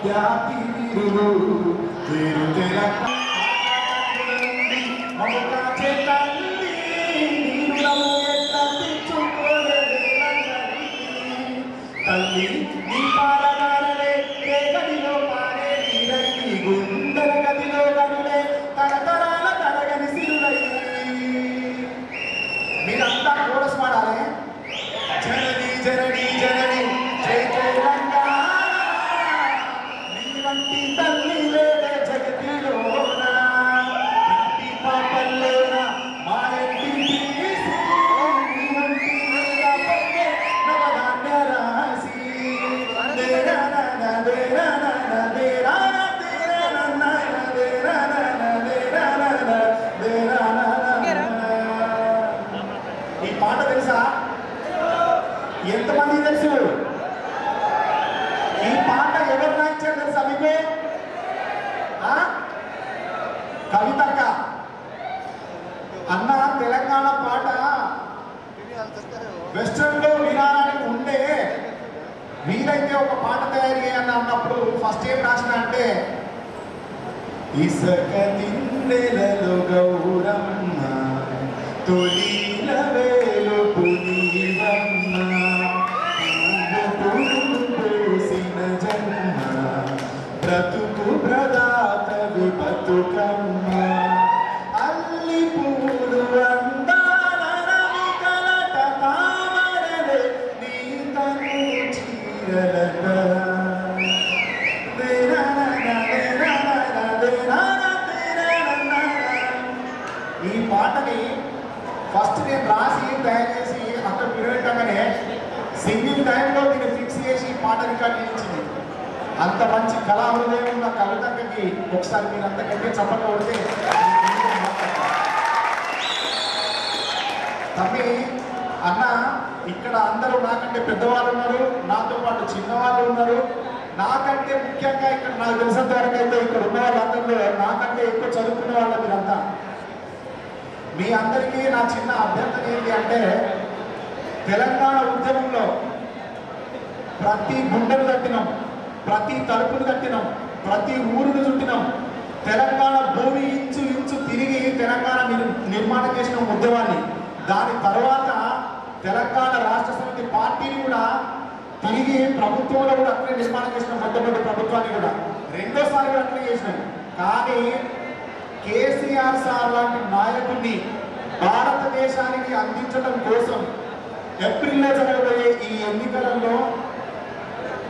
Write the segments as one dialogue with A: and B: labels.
A: విద్యార్థి వీరులు వీరు తెలంగాణ తల్లి నీ పాలనాలే గదిలో పారే నీరై గుండెల గదిలో గనులే తరతరాల తరగని సిరులై. మీరంతా కోరస్ పాడాలి. జనని జనని జనని జై తెలంగాణ నీ వంటి తల్లి లేదే జగతిలోన ఇంటి పాపల్లోన మా ఇంటి తీసి నీ వంటి పల్లె నవధాన్య రాసి ఈ పాట తెలుసా? ఎంతమంది తెలుసు? ఈ పాట ఎవరు రాయించారు తెలుసా మీకు? కవితక్క. అన్న తెలంగాణ పాట వెస్టర్న్ లో వినాలని ఉండే వీలైతే ఒక పాట తయారు చేయని అన్నప్పుడు ఫస్ట్ ఏం రాసిన అంటే ఇసక తిండెలలో గౌరమ్మ తొలిల వేలు పునీరమ్మ పోసిన జన్మ బ్రతుకు ప్రదాతవి బతుకమ్మ అల్లి పూలు అందాల రవికలట తామరలే నీ తను చీరలట. ఈ పాటని ఫస్ట్ నేను రాసి తయారు చేసి అక్కడ పిలవటంగానే సింగిల్ టైంలో దీన్ని ఫిక్స్ చేసి ఈ పాట రికార్డ్ చేయించింది. అంత మంచి కళాహృదయం ఉన్న కవితకి ఒకసారి మీరు అంతకంటే చప్పట్లు కొడితే. తమ్మి అన్న ఇక్కడ అందరూ నాకంటే పెద్దవాళ్ళు ఉన్నారు, నాతో పాటు చిన్నవాళ్ళు ఉన్నారు. నాకంటే ముఖ్యంగా ఇక్కడ నాకు తెలిసినంత వరకు అయితే ఇక్కడ ఉన్న వాళ్ళందరిలో నాకంటే ఎక్కువ చదువుకునే వాళ్ళ మీరంతా. మీ అందరికీ నా చిన్న అభ్యర్థన ఏంటి అంటే తెలంగాణ ఉద్యమంలో ప్రతి గుండెను తట్టినాం, ప్రతి తలుపును తట్టినాం, ప్రతి ఊరును చుట్టినాం. తెలంగాణ భూమి ఇంచు ఇంచు తిరిగి తెలంగాణ నిర్మాణం చేసిన ఉద్యమాన్ని. దాని తర్వాత తెలంగాణ రాష్ట్ర సమితి పార్టీని కూడా తిరిగి ప్రభుత్వంలో కూడా అట్లే నిర్మాణం చేసిన మొట్టమొదటి ప్రభుత్వాన్ని కూడా రెండోసారి కూడా అట్లే చేసినాం. కానీ కేసీఆర్ సార్ లాంటి నాయకుడిని భారతదేశానికి అందించడం కోసం ఏప్రిల్లో జరగబోయే ఈ ఎన్నికలలో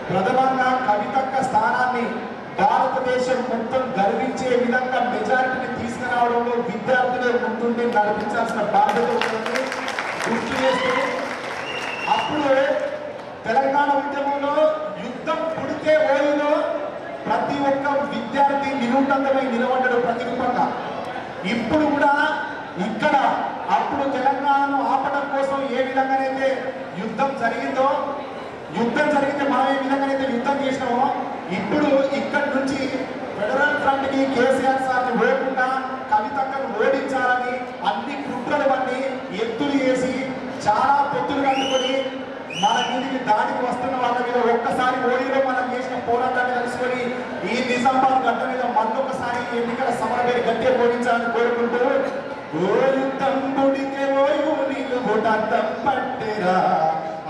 A: ప్రథమంగా కవితక్క స్థానాన్ని భారతదేశం మొత్తం గర్వించే విధంగా మెజారిటీని తీసుకురావడంలో విద్యార్థులే ముందుండి నడిపించాల్సిన బాధ్యత ఉందని గుర్తు చేస్తూ, అప్పుడు తెలంగాణ ఉద్యమంలో యుద్ధం పుడితే ఓయిలో ప్రతి ఒక్క విద్యార్థి నిరుటంతమై నిలబడ్డాడు ప్రతిరూపంగా. ఇప్పుడు కూడా ఇక్కడ అప్పుడు తెలంగాణను ఆపడం కోసం ఏ విధంగానైతే యుద్ధం జరిగిందో, యుద్ధం జరిగితే మనం ఏ విధంగానైతే యుద్ధం చేసినామో, ఇప్పుడు ఇక్కడి నుంచి ఫెడరల్ ఫ్రంట్ కి కేసీఆర్ సార్ని ఓడకుండా కవితక్కను ఓడించాలని అన్ని కుట్రలు పట్టి ఎత్తులు వేసి చాలా పొత్తులు కట్టుకొని మన మీదికి దాడికి వస్తున్న వాళ్ళ మీద ఒక్కసారి ఓడిలో మనం చేసిన పోరాటాన్ని తెలుసుకొని ఈ నిజామాబాద్ గడ్డ మీద మరొకసారి ఎన్నికల సమరవేడి గట్టిగా ఓడించాలని కోరుకుంటూ ఓ యుద్ధం పుడితే ఓయు నిలువుటద్దం పట్టెరా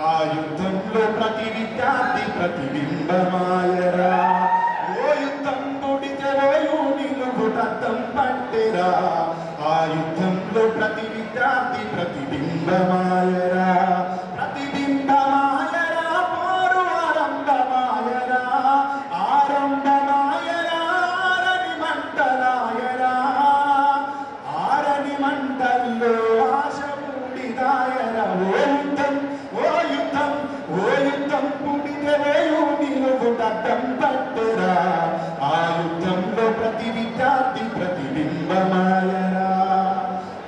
A: ఆ యుద్ధంలో ప్రతి విద్యార్థి ప్రతిబింబమాయరా. ఓ యుద్ధం పుడితే ఓయు నిలువుటద్దం పట్టెరా ఆ యుద్ధంలో ప్రతి విద్యార్థి ప్రతిబింబమాయరా. ప్రతిబింబమాయరా పోరు ఆరంభమాయరా ఆరంభమాయరా ఆరని మంటలాయరా ఆరని మంటల్లో ఆశ ఊడిదాయరా. ఓ యుద్ధం పుడితే ఓయు నిలువుటద్దం పట్టెరా ఆ యుద్ధంలో ప్రతి విద్యార్థి ప్రతిబింబమాయరా.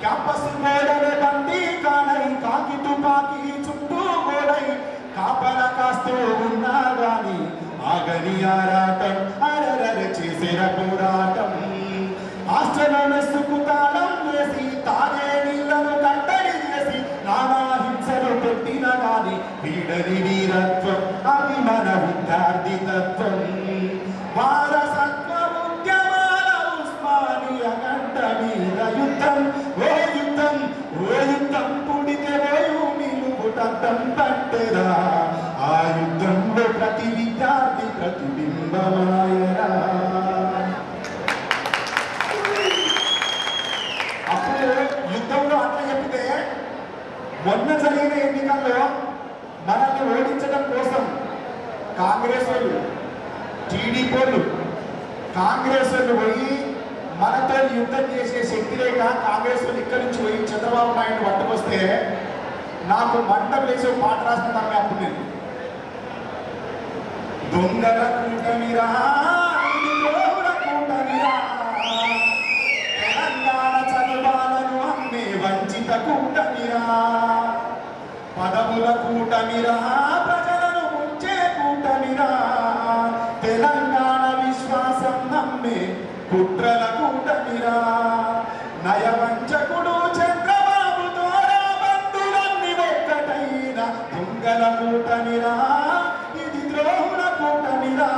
A: క్యాంపస్ గోడలే బందీ కానై కాకి తుపాకి చుట్టూ గోడై కాపల కాస్తూ ఉన్నా గాని ఆగని ఆరాటం అరరర చేసిన పోరాటం. హాస్టల్ మెస్సుకు తాళం వేసి తాగే నీళ్లను కట్టడి చేసి నానా హింసలు పెట్టిన గాని వీడని వీరత్వం అది మన విద్యార్థి తత్వం. బింబమాయరా. అప్పుడు యుద్ధంలో అట్లా చెప్తే మొన్న జరిగిన ఎన్నికల్లో మనల్ని ఓడించడం కోసం కాంగ్రెస్ వాళ్ళు, టీడీపీ వాళ్ళు, కాంగ్రెస్ వాళ్ళు పోయి మనతో యుద్ధం చేసే శక్తి లేక కాంగ్రెస్ వాళ్ళు ఇక్కడి నుంచి పోయి చంద్రబాబు నాయుడు పట్టుకొస్తే నాకు మంటలు వేసి పాట రాసిన తమ్మే అప్పుడు నేను దొంగల కూటమిరా కూటమిరా తెలంగాణ చదువాలను అమ్మే వంచిత కూటమిరా పదవుల కూటమిరా ప్రజలను ముంచే కూటమిరా తెలంగాణ విశ్వాసం నమ్మే కుట్రల కూటమిరా నయవంచకుడు చంద్రబాబుతో బంధులన్నీ ఒక్కటైన దొంగల కూటమిరా ఇది ద్రోహుల కూటమిరా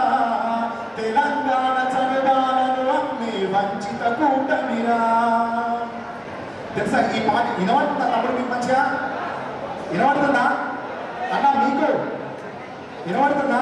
A: తెలంగాణ చదువాలను అమ్మే వంచిత కూటమిరా. తెలుసా ఈ పాట వినబడుతుందా తమ్ముడు మీకు మంచిగా వినబడుతుందా అన్నా మీకు వినబడుతుందా?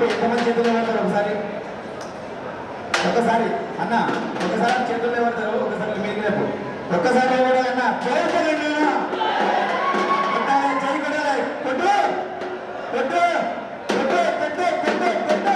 A: ఎంతమంది చేతులు ఏమంటారు ఒకసారి ఒకసారి అన్న ఒకసారి చేతులు ఏమంటారు ఒకసారి మీకు రేపు ఒక్కసారి ఎవరు అన్న జై తెలంగాణ కొట్టాలి జై కొట్టాలి కొట్టు కొట్టు కొట్టు కొట్టు కొట్టు కొట్టు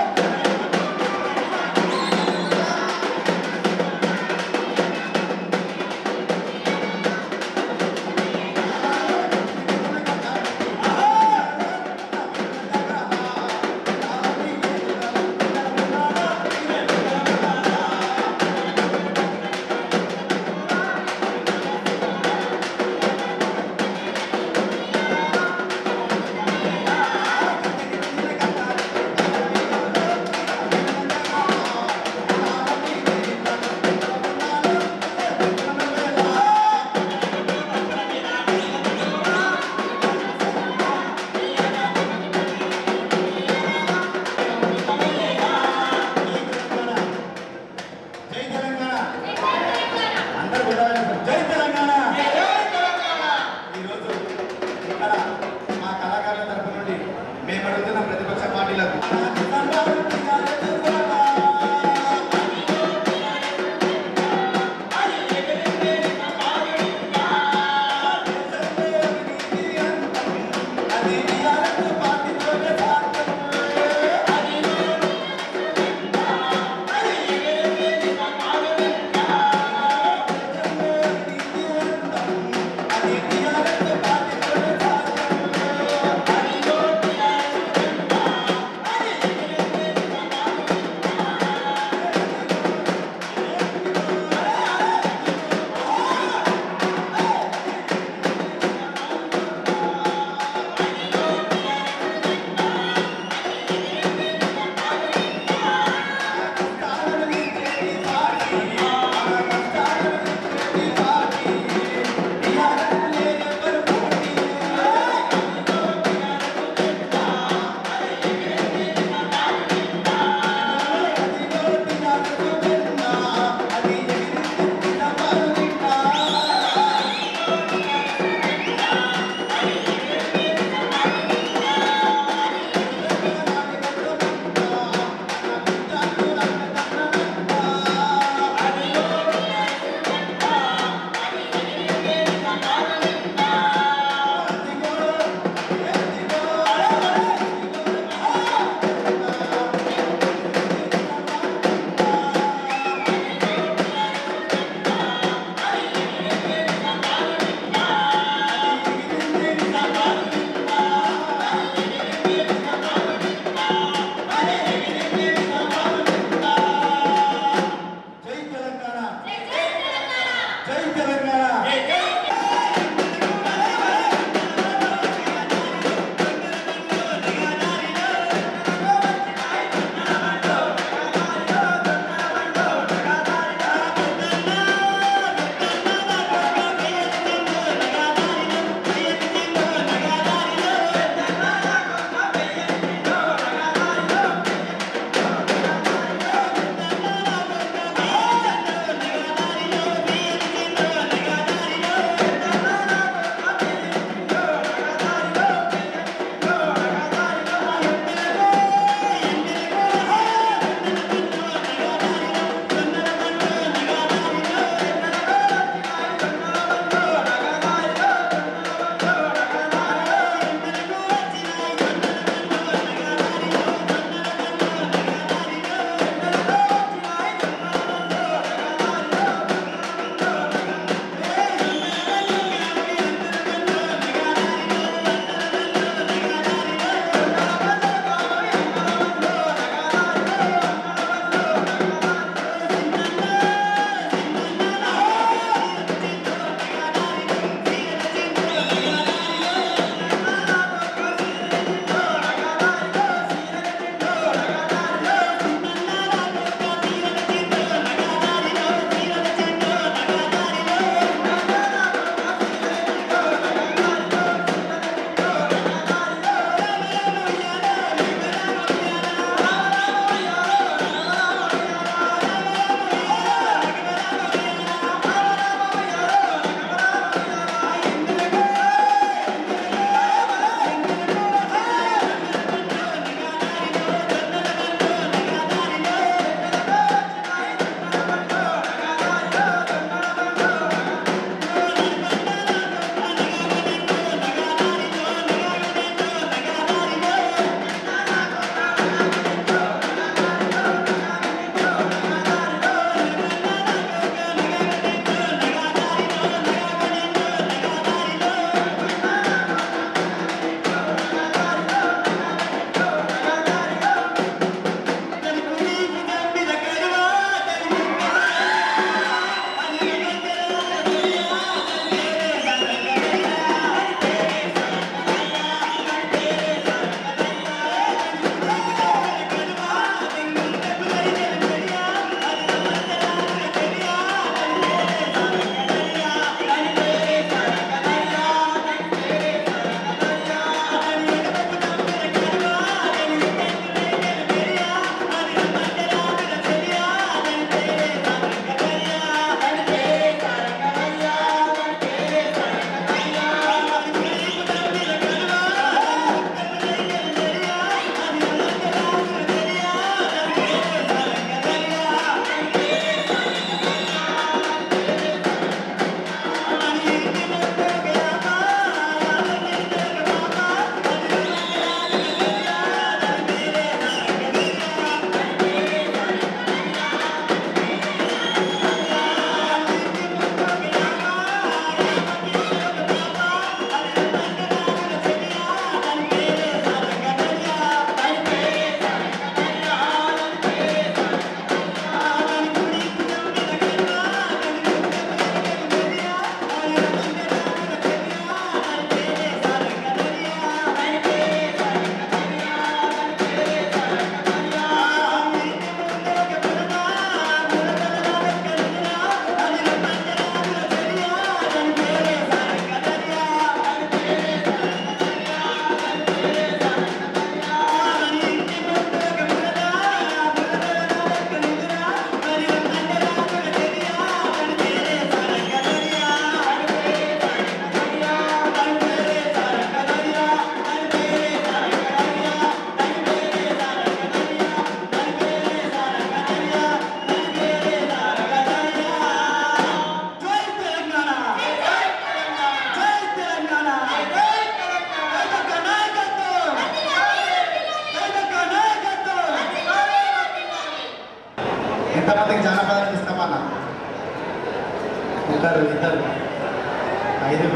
B: ఇద్దరు 5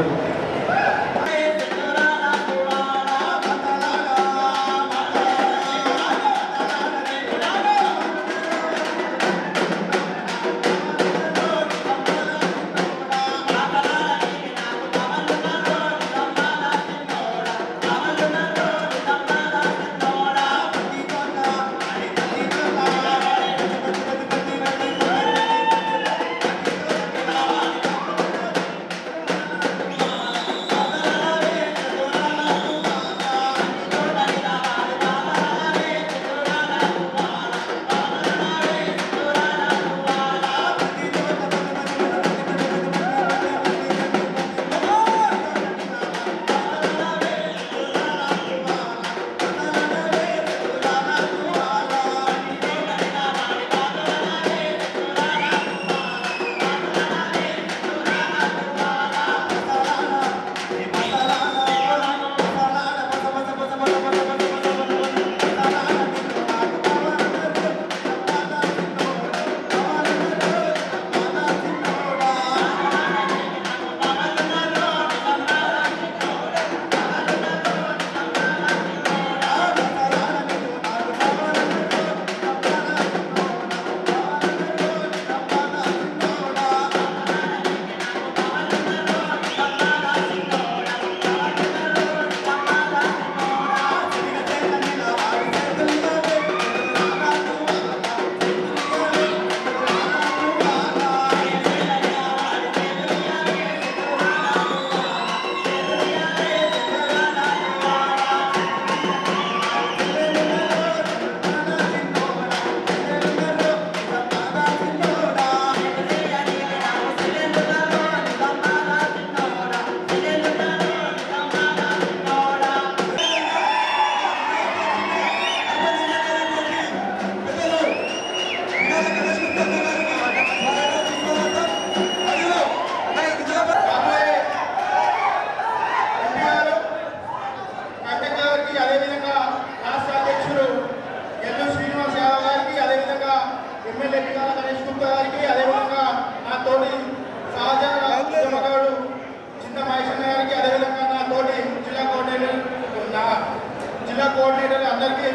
A: జిల్లా కోఆర్డినేటర్ అందరికీ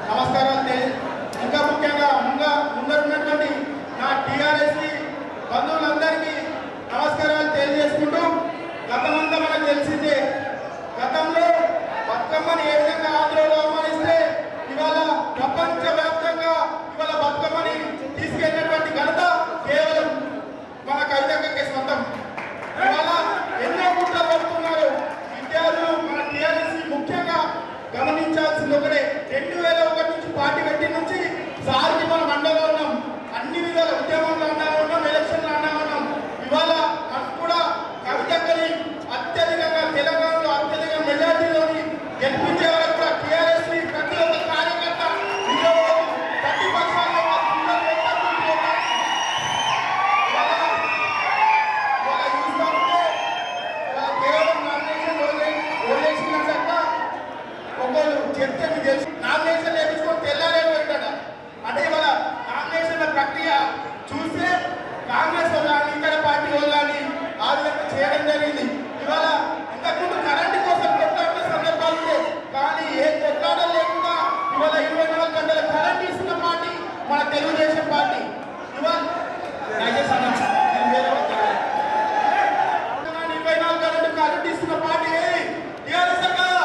A: నమస్కారాలు. ఇంకా ముఖ్యంగా ముందరున్నటువంటి నా టీఆర్ఎస్పీ బంధువులందరికీ నమస్కారాలు తెలియజేసుకుంటూ, గతమంతా మనకు తెలిసిందే, గతంలో బతుకమ్మని ఏ విధంగా ఆంధ్రలో అవమానిస్తే ఇవాళ ప్రపంచవ్యాప్తంగా ఇవాళ బతుకమ్మని తీసుకెళ్ళినటువంటి ఘనత కేవలం మన కవితకే సొంతం. ఇవాళ ఎన్నో కుట్రలు పడుతున్నారు విద్యార్థులు. మన టీఆర్ఎస్ ముఖ్యంగా గమనించాల్సింది ఒకటే, 2001 నుంచి పార్టీ పెట్టి నుంచి సార్కి మనం అండగా ఉన్నాం. అన్ని విధాల ఉద్యమంలో అండగా ఉన్నాం, ఎలక్షన్లో అండగా ఉన్నాం. ఇవాళ మనం కూడా కవితని అత్యధికంగా తెలంగాణలో అత్యధిక మెజార్టీలోని గెలిపించే వరకు కూడా టీఆర్ఎస్ ప్రతి ఒక్క కార్యకర్త ప్రతిపక్షాల్లో కేవలం చెప్తే మీకు తెలుసు, నామినేషన్ వేయించుకొని తెల్లారే పోయిందట. అంటే ఇవాళ నామినేషన్ల ప్రక్రియ చూస్తే కాంగ్రెస్ వాళ్ళు కానీ ఇతర పార్టీ వాళ్ళు కానీ ఆ విధంగా చేయడం జరిగింది. ఇవాళ ఇంతకుముందు కరెంటు కోసం కొట్లాడిన సందర్భాలు ఉంటాయి, కానీ ఏ కొట్లాటం లేకుండా ఇవాళ 24 గంటల కరెంట్ ఇస్తున్న పార్టీ మన తెలుగుదేశం పార్టీ. ఇవాళ 24 గంటలు కరెంట్ ఇస్తున్న పార్టీ టీఆర్ఎస్ కదా.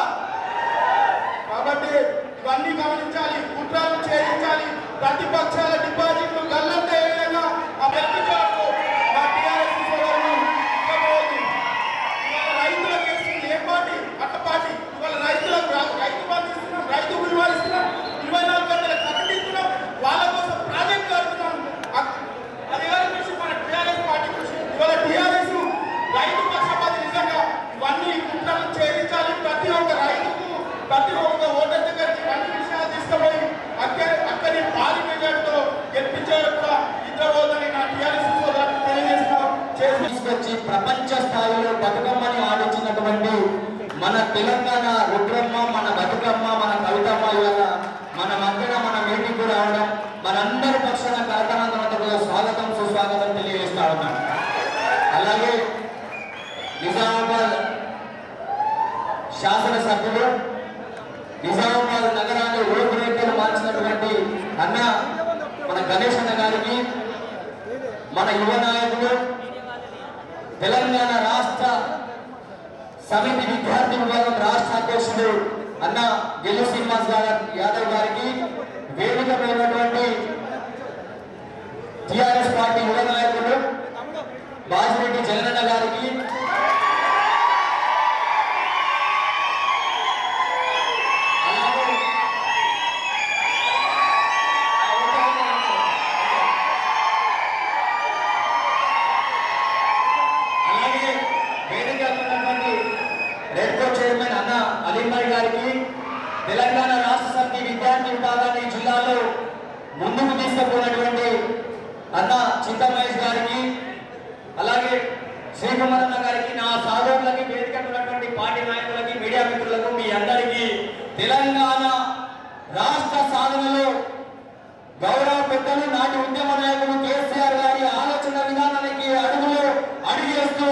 A: కాబట్టి ఇవన్నీ గమనించాలి, కుట్రలు చేయించాలి, ప్రతిపక్షాల డిపాజిట్లు గల్లంటే ఏ విధంగా ఆ వ్యక్తిత్వాలకు మా టీఆర్ఎస్ ఇవాళ రైతులకు వేస్తుంది ఏ పార్టీ అట్ట పార్టీ. ఇవాళ రైతులకు రైతు బంధు ఇస్తున్నాం, రైతు బీమా ఇస్తున్నాం, 24 గంటల కరెంట్ ఇస్తున్నాం, వాళ్ళ కోసం ప్రాజెక్ట్ కడుతున్నాం. అది ఎవరి కృషి? మన టీఆర్ఎస్ పార్టీ కృషి. ఇవాళ టీఆర్ఎస్ రైతు పక్షపాతి. నిజంగా ఇవన్నీ కుట్రలు చేయించాలి. ప్రతి ఒక్క రైతుకు, ప్రతి ఒక్క ఓటర్ దగ్గరికి అన్ని విషయాలు తీసుకుపోయి అక్కడి భారీ మెజార్టీతో గెలిపించారు కూడా ఇద్దరు నా టీఆర్ఎస్
B: తీసుకొచ్చి ప్రపంచ స్థాయిలో బతుకమ్మని ఆడించినటువంటి మన తెలంగాణ రుద్రమ్మ, మన బతుకమ్మ, మన కవితమ్మ ఇవాళ మన మధ్యన మన మీటింగ్ రావడం మనందరి పక్షాన కరకనందనతో స్వాగతం సుస్వాగతం తెలియజేస్తా ఉన్నాం. నిజామాబాద్ శాసనసభ్యులు, నిజామాబాద్ నగరాన్ని రూపురేఖలు మార్చినటువంటి అన్న మన గణేష్ అన్న గారికి, మన యువ నాయకులు తెలంగాణ రాష్ట్ర సమితి విద్యార్థి విభాగం రాష్ట్ర అధ్యక్షుడు అన్న గెల్లు శ్రీనివాస్ యాదవ్ గారికి, వేదిక పైనటువంటి టిఆర్ఎస్ పార్టీ యువ నాయకులు బాజిరెడ్డి జగనన్న గారికి, అలాగే వేదిక ఉన్నటువంటి రెడ్కో చైర్మన్ అన్న అలీంబాయ్ గారికి, తెలంగాణ రాష్ట్ర సమితి విద్యార్థి విభాగాన్ని జిల్లాలో ముందుకు తీసుకుపోయినటువంటి అన్న చింతమహేష్ గారికి, అలాగే శ్రీకుమార్ అన్న గారికి, నా సహోదరులకి, వేదిక ఉన్నటువంటి పార్టీ నాయకులకి, మీడియా మిత్రులకు, మీ అందరికీ తెలంగాణ రాష్ట్ర సాధనలో గౌరవ పెద్దలు నాటి ఉద్యమ నాయకులు కేసీఆర్ గారి ఆలోచన విధానానికి అడుగేస్తూ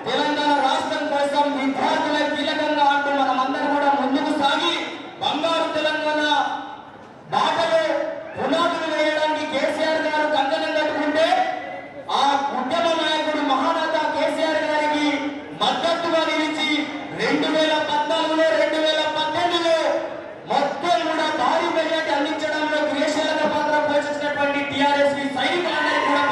B: తెలంగాణ రాష్ట్రం కోసం విద్యార్థుల కీలకంగా అంటూ మనమందరం కూడా ముందుకు సాగి బంగారు తెలంగాణ బాటలో పునాదులు వేయడానికి కేసీఆర్ గారు కంకణం కట్టుకుంటే ఆ ఉద్యమ నాయకుడు మహానేత కేసీఆర్ గారికి మద్దతుగా నిలిచి 2014లో 2018లో మొత్తం కూడా భారీ మెజార్టీ అందించడంలో క్రియాశీలక పాత్ర పోషించినటువంటి టీఆర్ఎస్ సైనికులందరికీ కూడా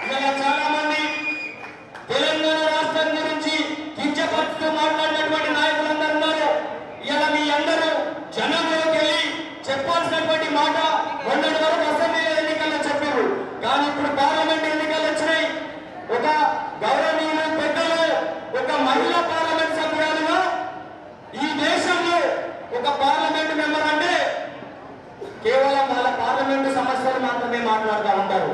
B: ఇలా చాలా మంది తెలంగాణ రాష్ట్రం గురించి కించపరుస్తూ మాట్లాడినటువంటి నాయకులందరూ ఉన్నారు. ఇలా మీ అందరూ జనంలోకి వెళ్ళి చెప్పాల్సినటువంటి మాట మొన్నటి వరకు అసెంబ్లీ ఎన్నికల్లో చెప్పారు, కానీ ఇప్పుడు పార్లమెంట్ ఎన్నికలు వచ్చినాయి. ఒక గౌరవనీయులు పెద్దలు, ఒక మహిళా పార్లమెంట్ సభ్యురాలుగా ఈ దేశంలో ఒక పార్లమెంట్ మెంబర్ అంటే కేవలం వాళ్ళ పార్లమెంటు సమస్యలు మాత్రమే మాట్లాడుతూ ఉంటారు.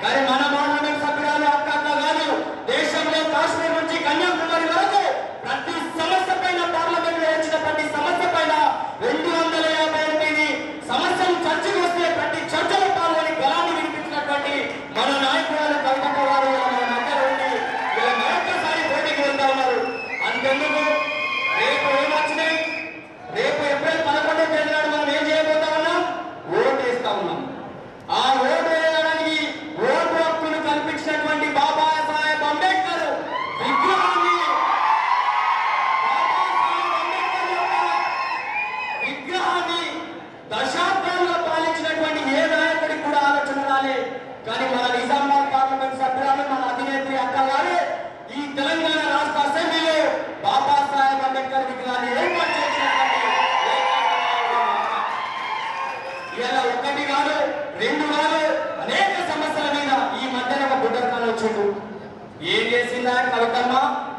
B: కానీ మన పార్లమెంట్ సభ్యురాలు అక్క కాదు, దేశంలో కాశ్మీర్ నుంచి కన్యాకుమారి వరకు ప్రతి సమస్య పైన పార్లమెంట్ లో వచ్చిన ప్రతి సమస్య పైన 258 సమస్యలు చర్చకు వస్తే ప్రతి చర్చలో పాల్గొని గలాన్ని వినిపించినటువంటి మన నాయకురాలు కవిత వారు మన మధ్య ఉండి ఇలా మరొకసారి పోటీకి వెళ్తా ఉన్నారు. అంతెందుకు రేపు ఏమొచ్చినాయి, రేపు ఏప్రిల్ 11వ తేదీ నాడు మనం ఏం చేయబోతా ఉన్నాం, ఓటు వేస్తా ఉన్నాం. ఆ ఓటు వేయడానికి ఓటు హక్కును కల్పించినటువంటి బాబాసాహెబ్ అంబేద్కర్ విగ్రహాన్ని దశాబ్దాలుగా పాలించినటువంటి ఏ నాయకుడికి కూడా ఆలోచన రాలే. కానీ మన నిజామాబాద్ పార్లమెంట్ సభ్యురాలు, మన అధినేత్రి అక్క గారు ఈ తెలంగాణ రాష్ట్ర అసెంబ్లీలో బాబాసాహెబ్ అంబేద్కర్ విగ్రహాన్ని ఏర్పాటు చేసినటువంటి ఇలా ఒకటి కాదు, రెండు కాదు, అనేక సమస్యల మీద ఈ మధ్యన ఒక బుడ్డర్ఖాన్ వచ్చిండు. ఏం చేసిందా కవితమ్మ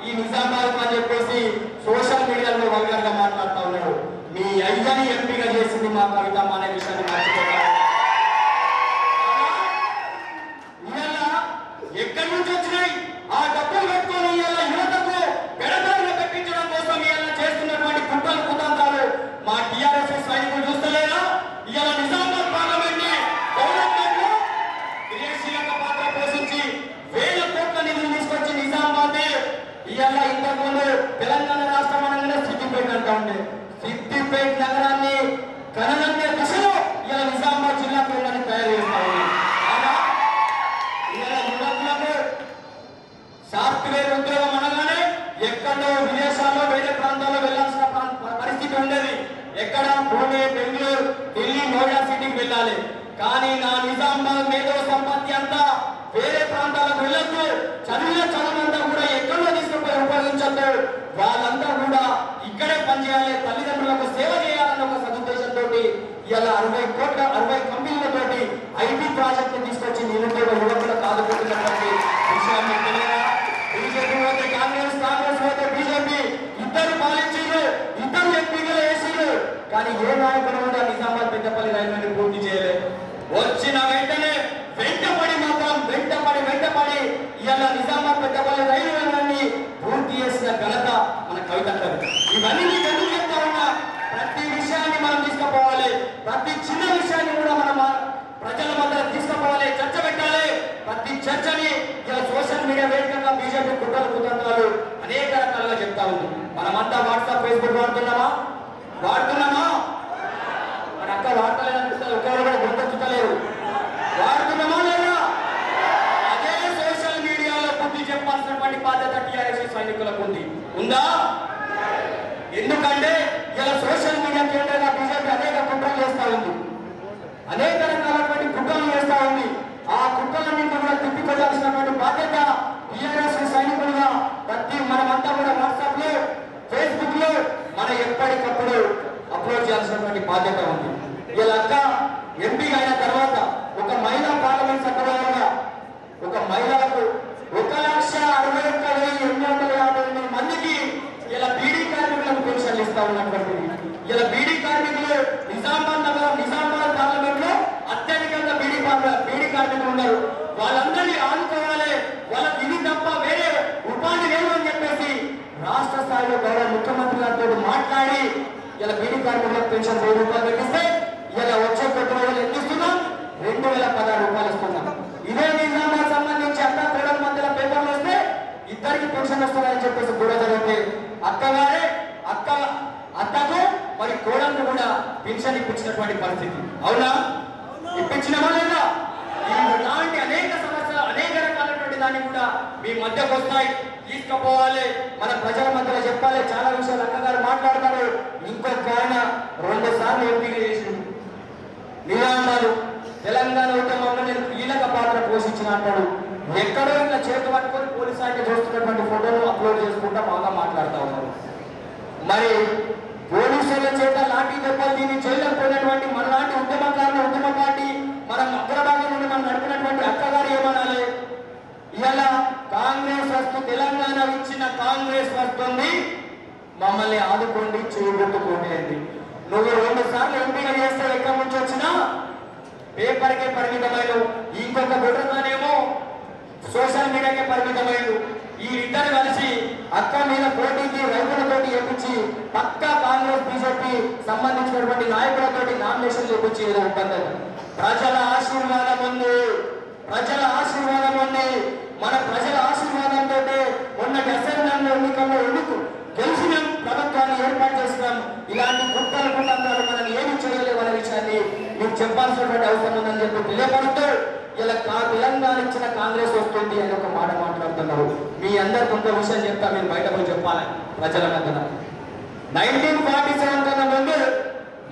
B: ఈ నిజామాబాద్ అని చెప్పేసి సోషల్ మీడియాలో వల్గర్ గా మాట్లాడుతూ ఉన్నారు. మీ అయ్యని ఎంపీగా చేసింది మా కవితమ్మ అనే విషయాన్ని మర్చిపోతారు. ఇలా ఎక్కడి నుంచి వచ్చినాయి ఆ డబ్బులు పెట్టుకొని ఇలా యువతకు పెడదారిలో పెట్టించడం కోసం ఇలా చేస్తున్నటువంటి కుట్రలు కుతంత్రాలు మా టీఆర్ఎస్ సైనికులు చూస్తలేదా? ఇలా నిజామాబాద్ పార్లమెంట్ ని డెవలప్మెంట్ లో క్రియాశీలక పాత్ర పోషించి 1000 కోట్ల నిధులు తీసుకొచ్చి నిజామాబాద్ ఇవాళ ఇంతకుముందు తెలంగాణ రాష్ట్రం అనగానే సిద్దిపేట అంటా ఉండే, సిద్దిపేట నగరాన్ని కనగంటే దిశలో ఇలా నిజామాబాద్ జిల్లా కేంద్రాన్ని తయారు చేస్తా ఉంది. ఇలా యువకులకు సాఫ్ట్వేర్ ఉద్యోగం అనగానే ఎక్కడో విదేశాల్లో వేరే ప్రాంతాల్లో వెళ్లాల్సిన పరిస్థితి ఉండేది. ఎక్కడ పూణే, బెంగళూరు, ఢిల్లీ, నోయిడా సిటీకి వెళ్ళాలి. కానీ నా నిజామాబాద్ మేధో సంపత్తి అంతా వేరే ప్రాంతాలకు వెళ్ళొద్దు, చదువులంతా కూడా ఎక్కడో తీసుకుపోయి ఉపయోగించద్దు, వాళ్ళంతా కూడా ఇక్కడే పనిచేయాలి, తల్లిదండ్రులకు సేవ చేయాలన్న ఒక సదుద్దేశంతో ఇలా 60 కంపెనీలతోటి ఐటీ ప్రాజెక్టు తీసుకొచ్చి నిరుద్యోగ యువకులకు ఆదుకుంటున్నటువంటి విషయాన్ని బీజేపీ పోతే కాంగ్రెస్ పోతే బీజేపీ ఇద్దరు పాలించారు, ఇద్దరు ఎంపీలు వేసారు. కానీ ఏ నాయకుడు కూడా నిజామాబాద్ పెద్దపల్లి రైల్వేని పూర్తి చేయలేదు. వచ్చిన వెంటనే వెంటపడి ఇలా నిజామాబాద్ పెద్దపల్లి రైల్వేని పూర్తి చేసిన ఘనత మన కవిత గారు. ఇవన్నీ మీకు ఎందుకు చెప్తా ఉన్నా, ప్రతి విషయాన్ని మనం తీసుకుపోవాలి, ప్రతి చిన్న విషయాన్ని కూడా మనం ప్రజల మధ్య తీసుకుపోవాలి, చర్చ పెట్టాలి. ప్రతి చర్చని ఇలా ఉందా? ఎందుకంటే ఇలా సోషల్ మీడియా కేంద్రంగా బీజేపీ అనేక కుట్రలు చేస్తా ఉంది, అనేక రకాలైనటువంటి కుట్రలు చేస్తా ఉంది. ఆ కుట్రలన్నింటినీ కూడా తిప్పికొట్టాల్సినటువంటి బాధ్యత టీఆర్ఎస్ సైనికులుగా మనమంతా కూడా వాట్సాప్ లో, ఫేస్బుక్ లో ఎప్పటికప్పుడు అప్లోడ్ చేయాల్సినటువంటి బాధ్యత ఉంది. ఇలా ఎంపీ అయిన తర్వాత ఒక మహిళా పార్లమెంట్ సభ్యురాలుగా ఒక మహిళలకు 1,61,858 మందికి ఇలా బీడీ కార్మికులకు పెన్షన్లు ఇస్తా ఉన్నటువంటి ఇలా బీడీ కార్మికులు నిజామాబాద్ పార్లమెంట్ లో అత్యధికంగా బీడీ కార్మికులు ఉన్నారు. వాళ్ళందరినీ ఆదుకోవాలి, వాళ్ళకి ఇది తప్ప వేరే ఉపాధి లేదు అని చెప్పేసి రాష్ట్ర స్థాయిలో గౌరవ ముఖ్యమంత్రి గారితో మాట్లాడి ఇలా బీడీ కార్మికులకు పెన్షన్ 1000 రూపాయలు పెట్టిస్తే ఇలా వచ్చే పెట్టుబడులు ఎంత ఇస్తున్నాం? 2016 రూపాయలు ఇస్తున్నాం. ఇదే నిజామాబాద్ సంబంధించి అక్క కోడల మధ్యలో పేపర్లు వస్తే ఇద్దరికి పెన్షన్ వస్తున్నాయని చెప్పేసి కూడా జరిగితే అత్తకు మరి కోడలకు కూడా పెన్షన్ ఇప్పించినటువంటి పరిస్థితి. అవునా? ఇప్పించినమా లేదా? ఇలాంటి అనేక సమస్యలు, అనేక రకాలైనటువంటి దాన్ని కూడా మీ మధ్యకు వస్తాయి, తీసుకుపోవాలి, మన ప్రజల మధ్యలో చెప్పాలి. చాలా విషయాలు అక్కగారు మాట్లాడతారు. ఇంకొక ఆయన 2 సార్లు ఎంపీగా చేసిండు. నిజామాబాద్ తెలంగాణ ఉద్యమంలో నేను కీలక పాత్ర పోషించిన అంటాడు. ఎక్కడో ఇట్లా చేతి పట్టుకొని పోలీసు ఆయన చూస్తున్నటువంటి ఫోటోలు అప్లోడ్ చేసుకుంటా బాగా మాట్లాడుతూ ఉన్నారు. మరి పోలీసుల చేత లాఠీ దెబ్బలు దీన్ని జైలుకు పోయినటువంటి మనలాంటి ఉద్యమ పార్టీ మనం అగ్రభాగం నుండి మనం నడిపినటువంటి అక్కగారు ఏమనాలి? ఇలా కాంగ్రెస్ తెలంగాణ ఇచ్చిన కాంగ్రెస్ వస్తుంది, మమ్మల్ని ఆదుకోండి, చేయగొట్టుకోండి అండి. నువ్వు 2 సార్లు ఎంపీగా చేస్తే ఎక్కడి నుంచి వచ్చినా పేపర్కే పరిమితమైన, ఇంకొక గుడ్రతానేమో సోషల్ మీడియాకే పరిమితమైన. ఈ ఇద్దరు కలిసి అక్క మీద పోటీకి రైతులతోటి ఏపించి పక్కా కాంగ్రెస్ బీజేపీ సంబంధించినటువంటి నాయకులతోటి నామినేషన్ చేపించి ఏదో ఉంటుంది. ప్రజల ఆశీర్వాదం ఉంది, మన ప్రజల ఆశీర్వాదంతో ఉన్నటి అసెంబ్లీ ఎన్నికల్లో గెలిచిన ప్రభుత్వాన్ని ఏర్పాటు చేస్తున్నాం. ఇలాంటి కుట్రలు కుతంత్రాలు మనం ఏమి చేయలేవు అనే విషయాన్ని మీకు చెప్పాల్సినటువంటి అవసరం ఉందని చెప్పి తెలియపడుతూ ఇలా తెలంగాణ ఇచ్చిన కాంగ్రెస్ వస్తుంది అని ఒక మాట మాట్లాడుతున్నారు. మీ అందరికి ఇంకో విషయం చెప్తా, మీరు బయట పోయి చెప్పాలి ప్రజల మధ్యన. 1947 కన్నా ముందు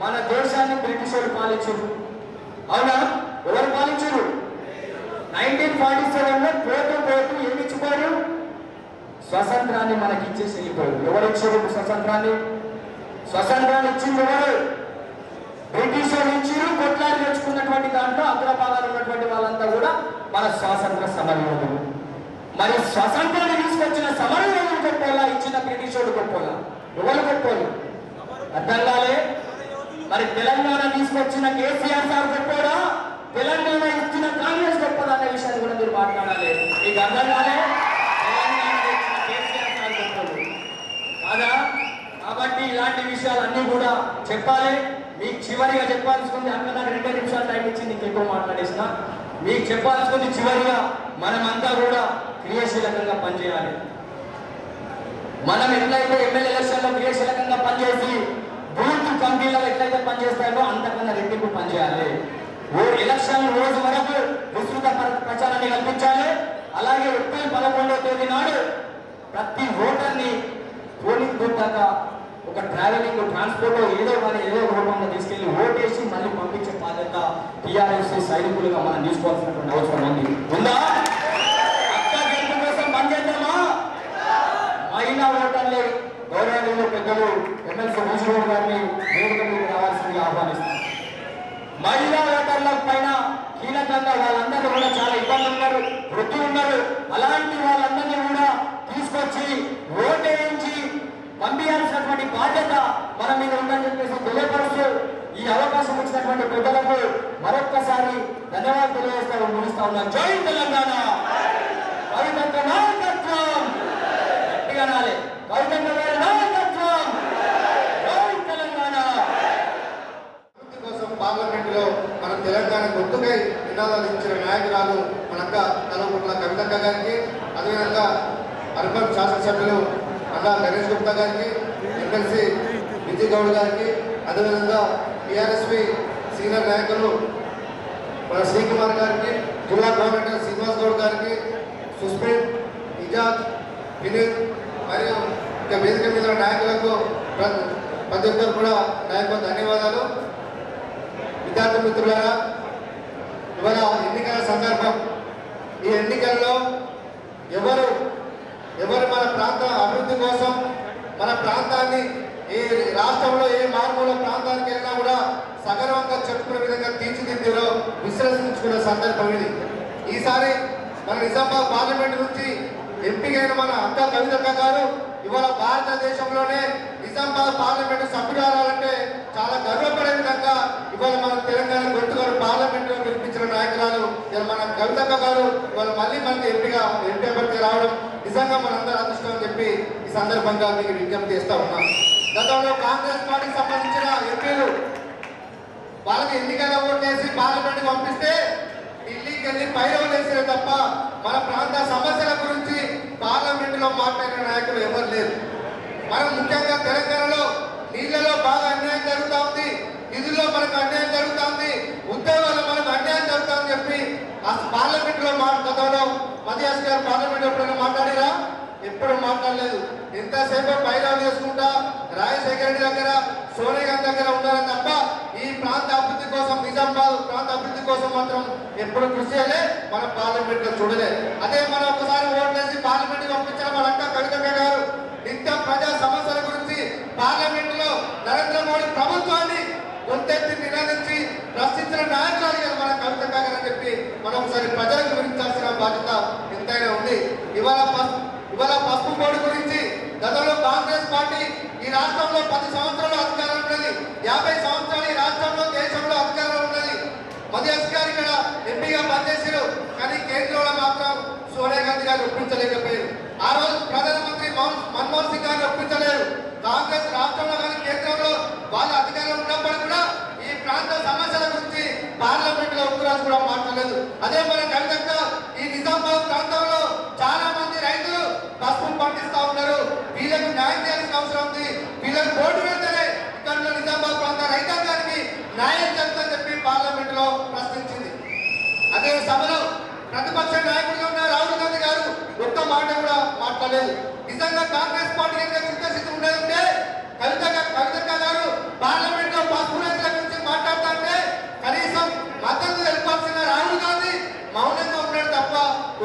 B: మన దేశాన్ని బ్రిటిష్ వాళ్ళు పాలించారు. అవునా? ఎవరు పాలించారు? 1947లో పోతూ ఏమి ఇచ్చిపోయారు? స్వతంత్రాన్ని మనకి ఇచ్చేసి వెళ్ళిపోయారు. ఎవరు ఇచ్చారు స్వతంత్రాన్ని? ఇచ్చింది ఎవరు? బ్రిటిష్ వాళ్ళు ఇచ్చారు. కొట్లాడి తెచ్చుకున్నటువంటి దాంట్లో అగ్రభాగాలు ఉన్నటువంటి వాళ్ళంతా కూడా మన స్వాతంత్ర సమరయోధులు. మరి స్వతంత్రాన్ని తీసుకొచ్చిన సమరయోధులు గొప్పోలా, ఇచ్చిన బ్రిటిష్ వాళ్ళు గొప్పోలా? ఎవరు గొప్పోలు? అర్థం కాలే. మరి తెలంగాణ తీసుకొచ్చిన కేసీఆర్ సార్ గొప్పోడా, తెలంగాణ ఇచ్చిన కాంగ్రెస్ గొప్పదా అనే విషయాన్ని కూడా మీరు మాట్లాడాలి. మీకు అర్థం కాలే. కాదా? కాబట్టి ఇలాంటి విషయాలన్నీ కూడా చెప్పాలి. మీకు చివరిగా చెప్పాల్సింది, అక్కడ నాకు 2 నిమిషాలు టైం ఇచ్చి నీకు ఎక్కువ మాట్లాడేసిన, మీకు చెప్పాల్సింది చివరిగా మనమంతా కూడా క్రియాశీలకంగా పనిచేయాలి. మనం ఎట్లయితే ఎమ్మెల్యే ఎలక్షన్లో క్రియాశీలకంగా పనిచేసి బూత్ కమిటీలలో ఎట్లయితే పనిచేస్తాయో అంతకన్నా రెట్టింపు పనిచేయాలి. ఎలక్షన్ రోజు వరకు విస్తృత ప్రచారాన్ని కల్పించాలి. అలాగే ఏప్రిల్ 11వ తేదీ నాడు ప్రతి ఓటర్ని పోలింగ్ బూత్ దాకా ఒక ట్రాన్స్పోర్ట్ ఏదో రూపంలో తీసుకెళ్లి ఓటేసి మళ్ళీ పంపించే బాధ్యత టీఆర్ఎస్ సైనికులుగా మనం తీసుకోవాల్సినటువంటి అవసరం ఉందా? అక్క గెలుపు కోసం పనిచేద్దామా? మహిళా ఓటర్లు గౌరవనీయులు పెద్దలు ఎమ్మెల్సీ భూషణ్ గారిని వేదిక మీద రావాల్సిందిగా ఆహ్వానిస్తారు. మహిళా ఓటర్ల పైన కీలకంగా వాళ్ళందరూ కూడా చాలా ఇబ్బందులు ఉన్నారు, వృద్ధులు ఉన్నారు. అలాంటి వాళ్ళందరినీ కూడా తీసుకొచ్చి ఓటేయించి పంపించాల్సినటువంటి బాధ్యత మన మీద ఉందని చెప్పేసి తెలియపరుస్తూ ఈ అవకాశం ఇచ్చినటువంటి పెద్దలకు మరొక్కసారి ధన్యవాదాలు తెలియజేస్తూ ముగిస్తా ఉన్నాం. జై తెలంగాణ! కవితక్క నాయకత్వం! గట్టిగా నాలే. కవితక్క గారి నాయకత్వం! జై తెలంగాణ!
C: కోసం పార్లమెంటులో మన తెలంగాణ గొంతుకై నినాదాలు ఇచ్చిన నాయకురాలు మనక్క కల్వకుంట్ల కవితక్క గారికి, అదేవిధంగా అర్బన్ శాసనసభ్యులు అన్నా గణేష్ గుప్తా గారికి, ఎమ్మెల్సీ విజయ్ గౌడ్ గారికి, అదేవిధంగా టీఆర్ఎస్పీ సీనియర్ నాయకులు మన శ్రీకుమార్ గారికి, జిల్లా గవర్నర్ శ్రీనివాస్ గౌడ్ గారికి, సుస్మిత్, ఇజాజ్, వినీత్ మరియు ఇంకా వేదిక మీద నాయకులకు ప్రతి ఒక్కరు కూడా నాయకులకు ధన్యవాదాలు. విద్యార్థి మిత్రులారా, ఇవాళ ఎన్నికల సందర్భం. ఈ ఎన్నికల్లో ఎవరు మన ప్రాంత అభివృద్ధి కోసం, మన ప్రాంతాన్ని ఈ రాష్ట్రంలో ఏ మారుమూల ప్రాంతానికి వెళ్ళినా కూడా సగర్వంగా చెప్పుకునే విధంగా తీర్చిదిద్దేలో విశ్లేషించుకునే సందర్భం ఇది. ఈసారి మన నిజామాబాద్ పార్లమెంట్ నుంచి ఎంపికైన మన అక్క కవితక్క గారు ఇవాళ భారతదేశంలోనే నిజామాబాద్ పార్లమెంటు సభ్యురాలంటే చాలా గర్వపడే విధంగా ఇవాళ మన తెలంగాణ గొంతు గారు పార్లమెంట్లో వినిపించిన నాయకురాలు ఇవాళ మన కవితక్క గారు ఇవాళ మళ్ళీ మనకి ఎంపీ అభ్యర్థి రావడం నిజంగా మనందరూ అదృష్టం అని చెప్పి ఈ సందర్భంగా మీకు విజ్ఞప్తి చేస్తా ఉన్నాం. గతంలో కాంగ్రెస్ పార్టీకి సంబంధించిన ఎంపీలు వాళ్ళకి ఎన్నికల ఓటు వేసి పార్లమెంట్ పంపిస్తే ఢిల్లీకి వెళ్ళి పైరవులు వేసారు తప్ప మన ప్రాంత సమస్యల గురించి పార్లమెంట్ లో మాట్లాడిన నాయకులు ఎవరు లేరు. మనం ముఖ్యంగా తెలంగాణలో నీళ్లలో బాగా అన్యాయం జరుగుతూ ఉంది, నిధుల్లో మనకు అన్యాయం జరుగుతుంది, ఉద్యోగాల్లో మనకు అన్యాయం జరుగుతుందని చెప్పి పార్లమెంట్ లో గతంలో మధ్యాస్ గారు పార్లమెంట్ ఎప్పుడైనా మాట్లాడిరా? ఎప్పుడు మాట్లాడలేదు. ఎంతసేపు పైరవులు చేసుకుంటా రాజశేఖర రెడ్డి దగ్గర, సోనియా గాంధీ దగ్గర ఉన్నారని తప్ప ఈ ప్రాంత అభివృద్ధి కోసం, నిజామాబాద్ ప్రాంత అభివృద్ధి కోసం మాత్రం ఎప్పుడు కృషి చేయలే, మన పార్లమెంట్ లో చూడలే. అదే మనం ఒకసారి ఓట్లేసి పార్లమెంట్ పంపించిన మన అక్క కవితక్క గారు నిత్యం ప్రజా సమస్యల గురించి పార్లమెంట్ లో నరేంద్ర మోడీ ప్రభుత్వాన్ని గొంతెత్తి నినాదించి ప్రశ్నించిన నాయకురాలు కదా మన కవితక్క గారు అని చెప్పి మనం ఒకసారి ప్రజలకు వివరించాల్సిన బాధ్యత ఎంతైనా ఉంది. ఇవాళ పసుపు బోర్డు గురించి గతంలో కాంగ్రెస్ పార్టీ ఈ రాష్ట్రంలో 10 సంవత్సరాలు అధికారం ఉన్నది, 50 సంవత్సరాలు ఈ రాష్ట్రంలో దేశంలో అధికారం ఉన్నది. మధ్యాస్ గారు ఇక్కడ ఎంపీగా పనిచేశారు, కానీ కేంద్రంలో మాత్రం సోనియా గాంధీ గారు ఒప్పించలేకపోయారు. ఆ రోజు ప్రధానమంత్రి మన్మోహన్ సింగ్ గారిని ఒప్పించలేరు. కాంగ్రెస్ రాష్ట్రంలో కానీ కేంద్రంలో వాళ్ళ అధికారం ఉన్నప్పుడు కూడా ఈ ప్రాంత సమస్యల గురించి పార్లమెంట్ లో ఒక్కరోజు కూడా మాట్లాడలేదు. అదే మన కవితక్క ఈ నిజామాబాద్ ప్రాంతంలో చాలా మంది రైతులు పసుపు పండిస్తా ఉన్నారు, వీళ్ళకు న్యాయం చేయాల్సిన అవసరం ఉంది, వీళ్ళకు బోర్డు పెడితేనే ఇక్కడ నిజామాబాద్ ప్రాంత రైతాంగానికి న్యాయం జరుగుతుందని చెప్పి పార్లమెంట్ లో ప్రశ్నించింది. అదే సభలో ప్రతిపక్ష నాయకుడిగా ఉన్న రాహుల్ గాంధీ గారు ఒక్క మాట కూడా మాట్లాడలేదు. నిజంగా కాంగ్రెస్ పార్టీకి చిత్తశుద్ధి ఉండేదంటే కవితక్క గారు పార్లమెంట్ లో పసుపు రైతుల గురించి మాట్లాడుతుంటే కనీసం మద్దతు తెలపాల్సిన రాహుల్ గాంధీ మౌనంగా ఉన్నాడు తప్ప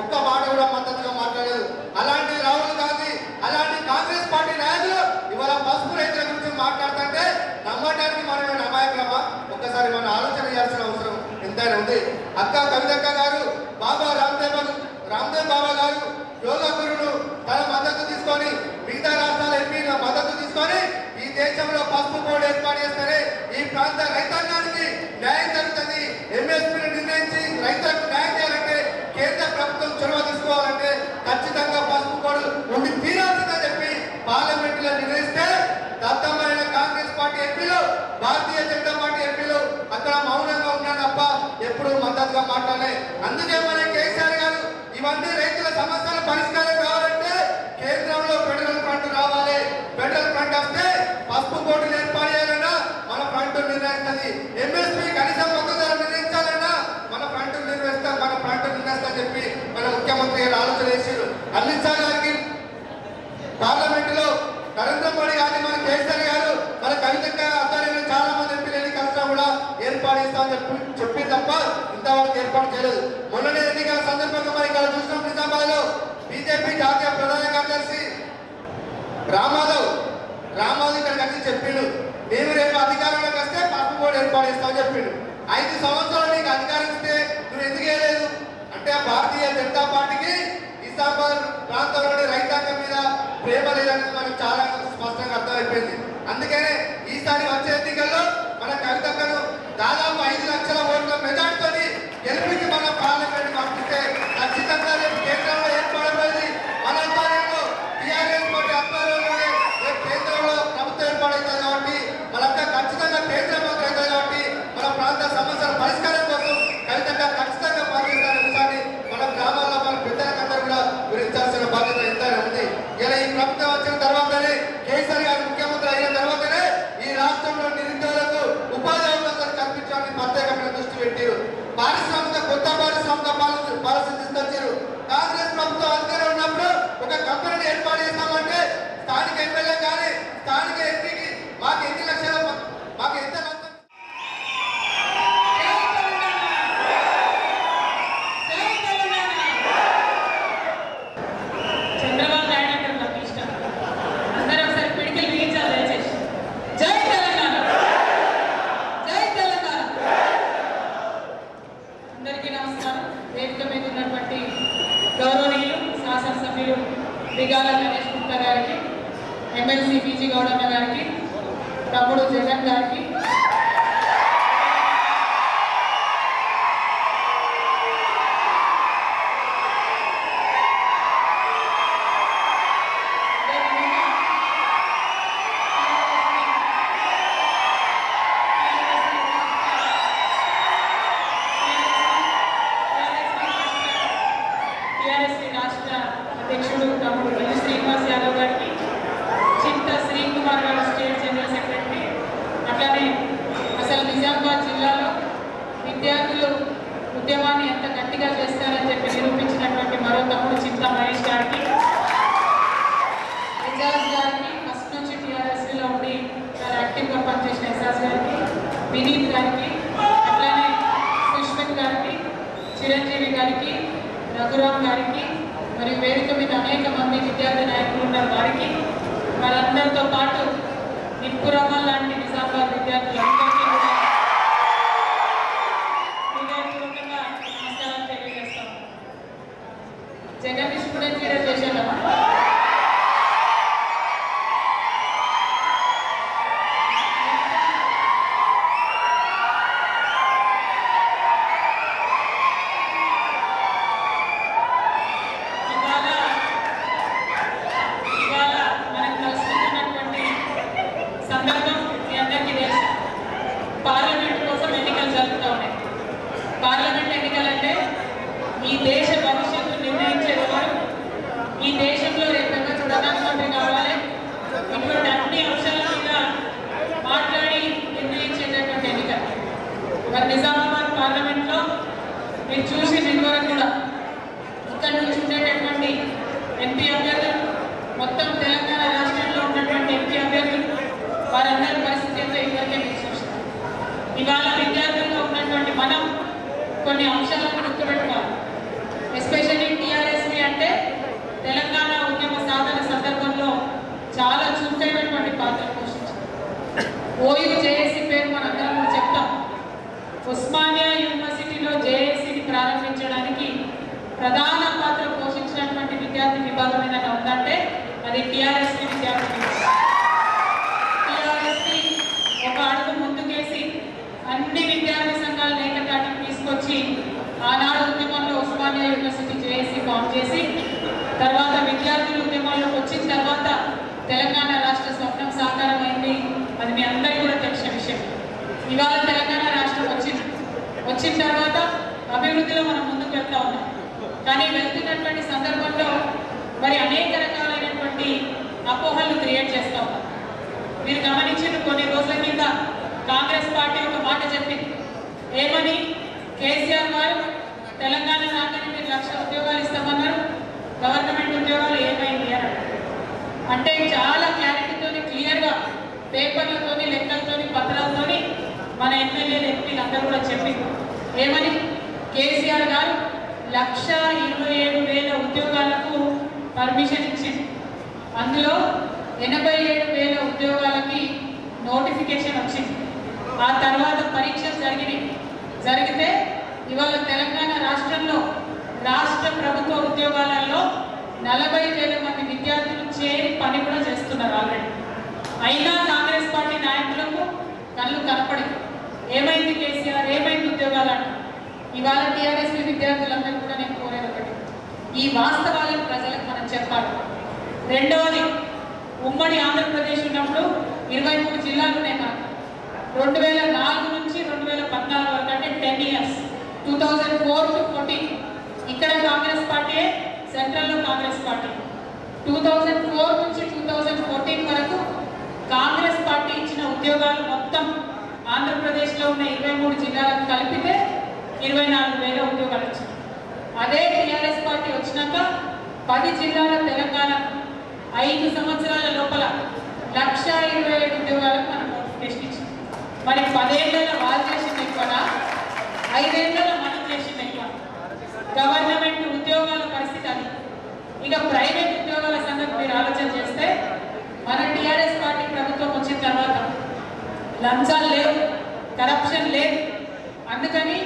C: ఒక్క మాట కూడా మద్దతుగా మాట్లాడలేదు. అలాంటి రాహుల్ గాంధీ, అలాంటి కాంగ్రెస్ పార్టీ నాయకులు ఇవాళ పసుపు రైతుల గురించి మాట్లాడుతుంటే నమ్మటానికి మనమే అమాయకులమా? ఒక్కసారి మనం ఆలోచన చేయాల్సిన అవసరం ఎంతైనా ఉంది. అక్క కవితక్క గారు బాబా రామ్దేవ్ బాబా గారు యోగా గురువులు తన మద్దతు తీసుకొని మిగతా రాష్ట్రాల ఎంపీల మద్దతు తీసుకొని ఈ దేశంలో పసుపు బోర్డు ఏర్పాటు చేస్తేనే ఈ ప్రాంత రైతాంగానికి న్యాయం జరుగుతుంది. ఎంఎస్పీని నిర్ణయించి రైతులకు న్యాయం చేయాలంటే కేంద్ర ప్రభుత్వం చొరవ తీసుకోవాలంటే ఖచ్చితంగా పసుపు బోర్డు ఉండి తీరాల్సిందని చెప్పి పార్లమెంట్ లో నిర్ణయిస్తే దత్తమైన కాంగ్రెస్ పార్టీ ఎంపీలు, భారతీయ జనతా పార్టీ ఎంపీలు అక్కడ మౌనంగా ఉన్నారు తప్ప ఎప్పుడు మద్దతుగా మాట్లాడలే. అందుకే మన కేసీఆర్ గారు ఇవన్నీ రైతుల సమస్యల పరిష్కారం కావాలంటే కేంద్రంలో ఫెడరల్ ఫ్రంట్ రావాలి. ఫెడరల్ ఫ్రంట్ వస్తే పసుపు బోర్డులు ఏర్పాటు చేయాలన్నా మన ఫ్రంట్ నిర్ణయిస్తుంది. ఎంఎస్పీ కనీసం మద్దతు ధర నిర్ణయించాలన్నా మన ఫ్రంట్ నిర్ణయిస్తా చెప్పి మన ముఖ్యమంత్రి గారు ఆలోచన చేశారు. అమిత్ షా గారికి పార్లమెంట్ లో నరేంద్ర మోడీ గారిని మన కేసీఆర్ గారు మన కవితక్క ఆధ్వర్యంలో చాలా మంది ఎంపీలు ఎన్నికలు కూడా ఏర్పాటు చేస్తామని చెప్పి తప్ప ఇంతవరకు ఏర్పాటు చేయలేదు. మొన్ననే ఎన్నికల సందర్భంగా మరి ఇక్కడ చూసినాం నిజామాబాద్ లో బీజేపీ జాతీయ ప్రధాన కార్యదర్శి రామాధవ్ ఇక్కడికి వచ్చి చెప్పిండు, మేము రేపు అధికారంలోకి వస్తే పసుపు బోర్డు ఏర్పాటు చేస్తామని చెప్పిండు. 5 సంవత్సరాలు నీకు అధికారం ఇస్తే నువ్వు ఎందుకు వేయలేదు అంటే భారతీయ జనతా పార్టీకి నిజామాబాద్ ప్రాంతంలోని రైతాంగం మీద ప్రేమ లేదని మనకు చాలా స్పష్టంగా అర్థమైపోయింది. అందుకనే ఈసారి వచ్చే ఎన్నికల్లో మన కవితక్కను దాదాపు 5 లక్షల ఓట్ల మెజార్టీతో గెలిపించి మన పార్లమెంట్ పంపిస్తే ఖచ్చితంగా రేపు కేంద్రంలో ఏర్పడబోయేది మన ఆధ్వర్యంలో టీఆర్ఎస్ పార్టీ ఆధ్వర్యంలోనే రేపు కేంద్రంలో ప్రభుత్వం ఏర్పాటవుతుంది. కాబట్టి మనంతా ఖచ్చితంగా కేంద్ర మంత్రి అవుతుంది. కాబట్టి మన ప్రాంత సమస్యల పరిష్కారం కోసం కవితక్క ఖచ్చితంగా పనిచేస్తున్న విషయాన్ని మన గ్రామాల్లో మన పెద్దలందరూ కూడా గురించాల్సిన బాధ్యత ఎంతైనా ఉంది. ఇలా ఈ ప్రభుత్వం వచ్చిన తర్వాతనే కేసీఆర్ గారు ముఖ్యమంత్రి అయిన తర్వాతనే ఈ రాష్ట్రంలో నిరుద్యోగులకు ఉపాధి అవకాశాలు కల్పించడానికి ప్రత్యేకమైన దృష్టి పెట్టారు. కొత్త పారిశ్రామిక పాలసీ తీసుకొచ్చారు. కాంగ్రెస్ ప్రభుత్వం అధికారం ఉన్నప్పుడు ఒక కంపెనీని ఏర్పాటు చేస్తామంటే స్థానిక స్థానిక ఎమ్మెల్యే కానీ స్థానిక ఎంపీకి మాకు ఎన్ని లక్షలు మాకు ఎంత
D: చంద్రబాబు నాయుడు అంటే నాకు ఇష్టం. అందరూ ఒకసారి పిడికిలు బిగించాలి దయచేసి. జై తెలంగాణ, జై తెలంగాణ. అందరికీ నమస్కారం. వేదిక మీద ఉన్నటువంటి గౌరవనీయులు శాసనసభ్యులు దిగాల గణేష్ గుప్తా గారికి, ఎమ్మెల్సీ పీజీ గౌడన్న గారికి, తమ్ముడు జగన్ గారికి, రాష్ట్ర అధ్యక్షుడు తమ్ముడు ఎల్ శ్రీనివాస్ యాదవ్ గారికి, చింత శ్రీకుమార్ గారు స్టేట్ జనరల్ సెక్రటరీ, అట్లానే అసలు నిజామాబాద్ జిల్లాలో విద్యార్థులు ఉద్యమాన్ని ఎంత గట్టిగా చేస్తారని చెప్పి నిరూపించినటువంటి మరో తమ్ముడు చింత మహేష్ గారికి, ఎజాజ్ గారికి, ఫస్ట్ నుంచి టీఆర్ఎస్లో ఉండి చాలా యాక్టివ్గా పనిచేసిన ఎజాజ్ గారికి, వినీత్ గారికి, అట్లానే సుష్మిత్ గారికి, చిరంజీవి గారికి, రఘురామ్ గారికి, మరియు వేదిక మీద అనేక మంది విద్యార్థి నాయకులు ఉన్నారు వారికి, వాళ్ళందరితో పాటు నిప్పురమ్మ లాంటి నిజామాబాద్ విద్యార్థులందరికీ కూడా హృదయపూర్వకంగా నమస్కారాలు తెలియజేస్తాం. జగన్ స్టూడెంట్ లీడర్ చేశాను. పార్లమెంట్ కోసం ఎన్నికలు జరుగుతూ ఉన్నాయి. పార్లమెంట్ ఎన్నికలంటే ఈ దేశ భవిష్యత్తు నిర్ణయించేవారు, ఈ దేశంలో రేపటి ప్రధానమంత్రి కావాలి, ఇటువంటి అన్ని అంశాల మీద మాట్లాడి నిర్ణయించేటటువంటి ఎన్నికలు. మరి నిజామాబాద్ పార్లమెంట్లో మీరు చూసి నిన్నవరకు కూడా ఇక్కడ నుంచి ఉండేటటువంటి ఎంపీ అభ్యర్థులు, మొత్తం తెలంగాణ రాష్ట్రంలో ఉన్నటువంటి ఎంపీ అభ్యర్థులు, వారందరి పరిస్థితి ఏంటో ఇవన్నీ మీరు చూస్తారు. ఇవాళ విద్యార్థుల్లో ఉన్నటువంటి మనం కొన్ని అంశాలను గుర్తుపెట్టుకోవాలి. ఎస్పెషల్లీ టీఆర్ఎస్వి అంటే తెలంగాణ ఉద్యమ సాధన సందర్భంలో చాలా చురుకైనటువంటి పాత్ర పోషించింది. ఓయూ జేఏసీ పేరు మనందరం కూడా చెప్తాం. ఉస్మానియా యూనివర్సిటీలో జేఏసీని ప్రారంభించడానికి ప్రధాన పాత్ర పోషించినటువంటి విద్యార్థి విభాగం ఏదైనా ఉందంటే అది టీఆర్ఎస్వి విద్యార్థి విభాగం. టీఆర్ఎస్వి ఒక అడుగు ముందుకేసి అన్ని విద్యార్థి సంఘాలను ఏకతాటికి తీసుకొచ్చి ఆనాడు ఉద్యమంలో ఉస్మానియా యూనివర్సిటీ జేఏసీ ఫామ్ చేసి, తర్వాత విద్యార్థుల ఉద్యమంలోకి వచ్చిన తర్వాత తెలంగాణ రాష్ట్ర స్వప్నం సాకారమైంది. అది మీ అందరికీ కూడా తెలిసిన విషయం. ఇవాళ తెలంగాణ రాష్ట్రం వచ్చిన తర్వాత అభివృద్ధిలో మనం ముందుకు వెళ్తా ఉన్నాం. కానీ వెళ్తున్నటువంటి సందర్భంలో మరి అనేక రకాలైనటువంటి అపోహలను క్రియేట్ చేస్తూ ఉన్నాం. మీరు గమనించిన కొన్ని రోజుల కింద కాంగ్రెస్ పార్టీ ఒక మాట చెప్పింది. ఏమని? కేసీఆర్ గారు తెలంగాణ రాగానే మీరు 1,00,000 ఉద్యోగాలు ఇస్తామన్నారు, గవర్నమెంట్ ఉద్యోగాలు ఏమైంది అని అంటే చాలా క్లారిటీతో క్లియర్గా పేపర్లతోని లెక్కలతోని పత్రాలతోని మన ఎమ్మెల్యేలు ఎంపీలు అందరూ కూడా చెప్పింది. ఏమని? కేసీఆర్ గారు 1,27,000 ఉద్యోగాలకు పర్మిషన్ ఇచ్చింది. అందులో 87,000 ఉద్యోగాలకి నోటిఫికేషన్ వచ్చింది. ఆ తర్వాత పరీక్షలు జరిగితే ఇవాళ తెలంగాణ రాష్ట్రంలో రాష్ట్ర ప్రభుత్వ ఉద్యోగాలలో 40,000 మంది విద్యార్థులు చేరి పని కూడా చేస్తున్నారు ఆల్రెడీ. అయినా కాంగ్రెస్ పార్టీ నాయకులకు కళ్ళు కనపడింది. ఏమైంది కేసీఆర్, ఏమైంది ఉద్యోగాలంట. ఇవాళ టీఆర్ఎస్ విద్యార్థులందరూ కూడా నేను కోరేది ఒకటి, ఈ వాస్తవాలను ప్రజలకు మనం చెప్పాలి. రెండవది, ఉమ్మడి ఆంధ్రప్రదేశ్ ఉన్నప్పుడు 23 జిల్లాలు ఉన్నాయి మనకు. 2004 నుంచి 2014 వరకు అంటే 10 years, 2004 to 14 ఇక్కడ కాంగ్రెస్ పార్టీ, సెంట్రల్లో కాంగ్రెస్ పార్టీ. 2004 నుంచి 2014 వరకు కాంగ్రెస్ పార్టీ ఇచ్చిన ఉద్యోగాలు మొత్తం ఆంధ్రప్రదేశ్లో ఉన్న 23 జిల్లాలకు కలిపితే 24,000 ఉద్యోగాలు వచ్చింది. అదే టీఆర్ఎస్ పార్టీ వచ్చినాక 10 జిల్లాల తెలంగాణ 5 సంవత్సరాల లోపల 1,27,000 ఉద్యోగాలకు మనం నోటిఫికేషన్ ఇచ్చాం. మరి 10 ఏళ్ళలో వాళ్ళు చేసింది ఎక్కువనా, 5 ఏళ్ళలో మనం చేసింది ఎక్కువ? గవర్నమెంట్ ఉద్యోగాల పరిస్థితి అది. ఇక ప్రైవేట్ ఉద్యోగాల సంగతి మీరు ఆలోచన చేస్తే మన టీఆర్ఎస్ పార్టీ ప్రభుత్వం వచ్చిన తర్వాత లంచాలు లేవు, కరప్షన్ లేదు. అందుకని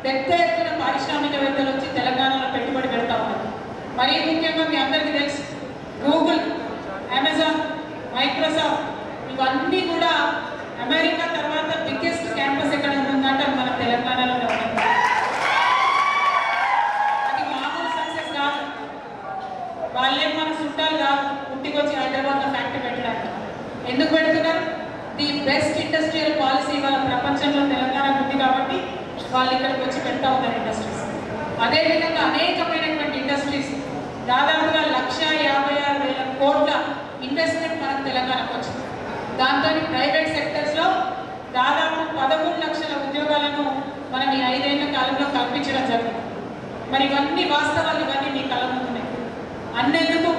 D: పెద్ద ఎత్తున పారిశ్రామికవేత్తలు వచ్చి తెలంగాణలో పెట్టుబడి పెడతా ఉన్నారు. మరీ ముఖ్యంగా మీ అందరికీ తెలుసు, గూగుల్, అమెజాన్, మైక్రోసాఫ్ట్ ఇవన్నీ కూడా అమెరికా తర్వాత బిగ్గెస్ట్ క్యాంపస్ ఎక్కడ ఉందంటే మన తెలంగాణలోనే ఉంటుంది. అది మామూలు సక్సెస్ కాదు. వాళ్ళే మన చుట్టాలు కాదు, పుట్టికొచ్చి హైదరాబాద్లో ఫ్యాక్టరీ పెట్టడానికి. ఎందుకు పెడుతున్నారు? ది బెస్ట్ ఇండస్ట్రియల్ పాలసీ వాళ్ళ ప్రపంచంలో తెలంగాణ ఉంది కాబట్టి వాళ్ళు ఇక్కడికి వచ్చి పెడతా ఉన్నారు ఇండస్ట్రీస్. అదేవిధంగా అనేకమైనటువంటి ఇండస్ట్రీస్, దాదాపుగా 1,56,000 కోట్ల ఇన్వెస్ట్మెంట్ మనకు తెలంగాణకు వచ్చింది. దాంతో ప్రైవేట్ సెక్టర్స్లో దాదాపు 13 లక్షల ఉద్యోగాలను మనం ఈ 5 ఏళ్ల కాలంలో కల్పించడం జరిగింది. మరి ఇవన్నీ వాస్తవాలు, ఇవన్నీ మీ కళ్ళ ముందున్నాయి. అన్నెందుకు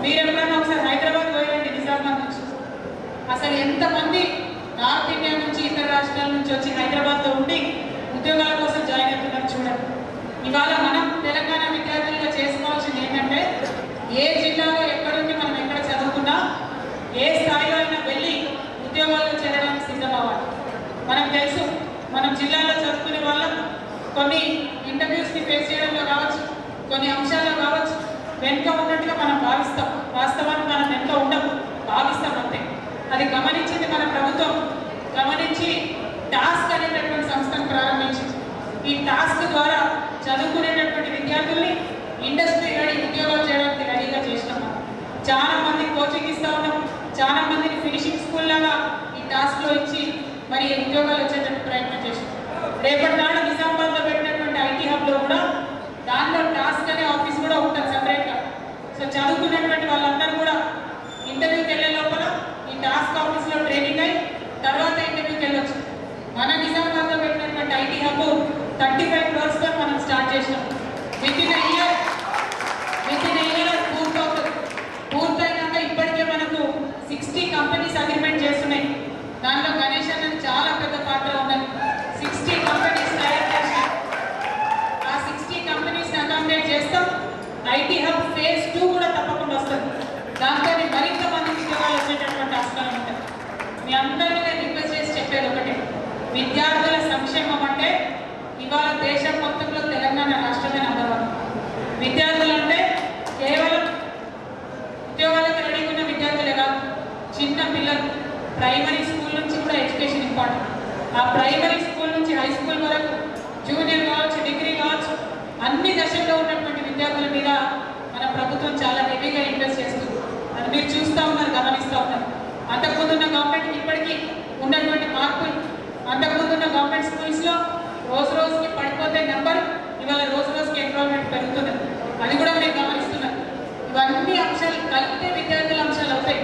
D: మీరు ఎప్పుడైనా ఒకసారి హైదరాబాద్ పోయండి, నిజామాబాద్ నుంచి. అసలు ఎంతమంది నార్త్ ఇండియా నుంచి, ఇతర రాష్ట్రాల నుంచి వచ్చి హైదరాబాద్లో ఉండి ఉద్యోగాల కోసం జాయిన్ అవుతున్నారు చూడండి. ఇవాళ మనం తెలంగాణ విద్యార్థులుగా చేసుకోవాల్సింది ఏంటంటే, ఏ జిల్లాలో ఎక్కడుండి మనం ఎక్కడ చదువుకున్నా, ఏ స్థాయిలో అయినా వెళ్ళి ఉద్యోగాల్లో చేరడానికి సిద్ధమవ్వాలి. మనకు తెలుసు, మనం జిల్లాలో చదువుకునే వాళ్ళం కొన్ని ఇంటర్వ్యూస్ని ఫేస్ చేయడంలో కావచ్చు, కొన్ని అంశాల్లో కావచ్చు, వెనుక ఉన్నట్టుగా మనం భావిస్తాం. వాస్తవానికి మనం వెనుక ఉండము, భావిస్తాం అంతే. అది గమనించింది మన ప్రభుత్వం. గమనించి టాస్క్ అనేటటువంటి సంస్థను ప్రారంభించింది. ఈ టాస్క్ ద్వారా చదువుకునేటటువంటి విద్యార్థుల్ని ఇండస్ట్రీ రెడీ ఉద్యోగాలు చేయడానికి రెడీగా చేసినాం. చాలా మందికి కోచింగ్ ఇస్తా ఉన్నాం, చాలా మందిని ఫినిషింగ్ స్కూల్ లాగా ఈ టాస్క్లో ఇచ్చి మరి ఉద్యోగాలు వచ్చేటట్టు ప్రయత్నం చేసినాం. రేపటి నాడు నిజామాబాద్లో పెట్టినటువంటి ఐటీ హబ్లో కూడా దాంట్లో టాస్క్ అనే ఆఫీస్ కూడా ఉంటుంది సపరేట్గా. సో చదువుకున్నటువంటి వాళ్ళందరూ కూడా ఇంటర్వ్యూకి వెళ్ళే లోపల ఈ టాస్క్ ఆఫీస్లో ట్రైనింగ్ అయ్యి తర్వాత ఇంటర్వ్యూకి వెళ్ళొచ్చు. మన నిజామాబాద్లో పెట్టినటువంటి ఐటీ హబ్ 35 crores మనం స్టార్ట్ చేసినాం. విత్ ఇన్ ఇయర్ పూర్తవుతుంది. పూర్తయినాక ఇప్పటికే మనకు 60 కంపెనీస్ అగ్రిమెంట్ చేస్తున్నాయి. దాంట్లో గణేష్ అన్నది చాలా పెద్ద పాత్ర ఉన్నది. 60 కంపెనీస్ తయారు చేసినాం. ఆ 60 కంపెనీస్ని అకామిడేట్ చేస్తాం. ఐటీ హబ్ phase 2 కూడా తప్పకుండా వస్తుంది. దాంతో మరింత మంది ఉద్యోగాలు వచ్చేటటువంటి ఆస్కారం ఉంటుంది. మీ అందరినీ నేను రిక్వెస్ట్ చేసి చెప్పేది ఒకటి, విద్యార్థుల సంక్షేమం అంటే ఇవాళ దేశం మొత్తంలో తెలంగాణ రాష్ట్రమే నంబర్ 1. విద్యార్థులు అంటే కేవలం ఉద్యోగాలకు రెడీగా ఉన్న విద్యార్థులే కాదు, చిన్న పిల్లలు ప్రైమరీ స్కూల్ నుంచి కూడా ఎడ్యుకేషన్ ఇంపార్టెంట్. ఆ ప్రైమరీ స్కూల్ నుంచి హై స్కూల్ వరకు, జూనియర్ కావచ్చు, డిగ్రీ కావచ్చు, అన్ని దశల్లో ఉన్నటువంటి విద్యార్థుల మీద మన ప్రభుత్వం చాలా హెవీగా ఇన్వెస్ట్ చేస్తుంది. అది మీరు చూస్తూ ఉన్నారు, గమనిస్తూ ఉన్నారు. అంతకుముందు ఉన్న గవర్నమెంట్కి ఇప్పటికీ ఉన్నటువంటి మార్పులు, అంతకుముందు ఉన్న గవర్నమెంట్ స్కూల్స్లో రోజు రోజుకి పడిపోతే నెంబర్, ఇవాళ రోజు రోజుకి ఎన్రోల్మెంట్ పెరుగుతున్నది. అది కూడా మీరు గమనిస్తున్నారు. ఇవన్నీ అంశాలు కలిపితే విద్యార్థుల అంశాలు అవుతాయి.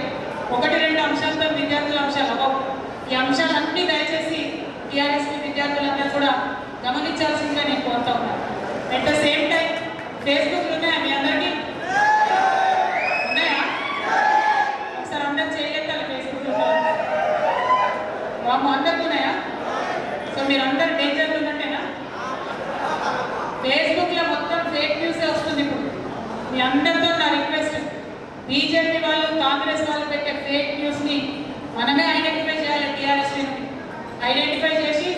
D: 1-2 అంశాలతో విద్యార్థుల అంశాలు అవ్వవు. ఈ అంశాలన్నీ దయచేసి టీఆర్ఎస్ విద్యార్థులందరూ కూడా గమనించాల్సిందిగా నేను కోరుతా ఉన్నాను. అట్ ద సేమ్ టైం ఫేస్బుక్లు ఉన్నాయా మీ అందరికీ? ఉన్నాయా? ఒకసారి అందరు చేయలేతారు ఫేస్బుక్లో. వాము అందరికీ ఉన్నాయా? సో మీరు అందరు డేంజర్లు ఉన్నట్టేనా? ఫేస్బుక్లో మొత్తం ఫేక్ న్యూసే వస్తుంది ఇప్పుడు. మీ అందరితో నా రిక్వెస్ట్, బీజేపీ వాళ్ళు, కాంగ్రెస్ వాళ్ళు పెట్టే ఫేక్ న్యూస్ని మనమే ఐడెంటిఫై చేయాలి. టీఆర్ఎస్ ఐడెంటిఫై చేసి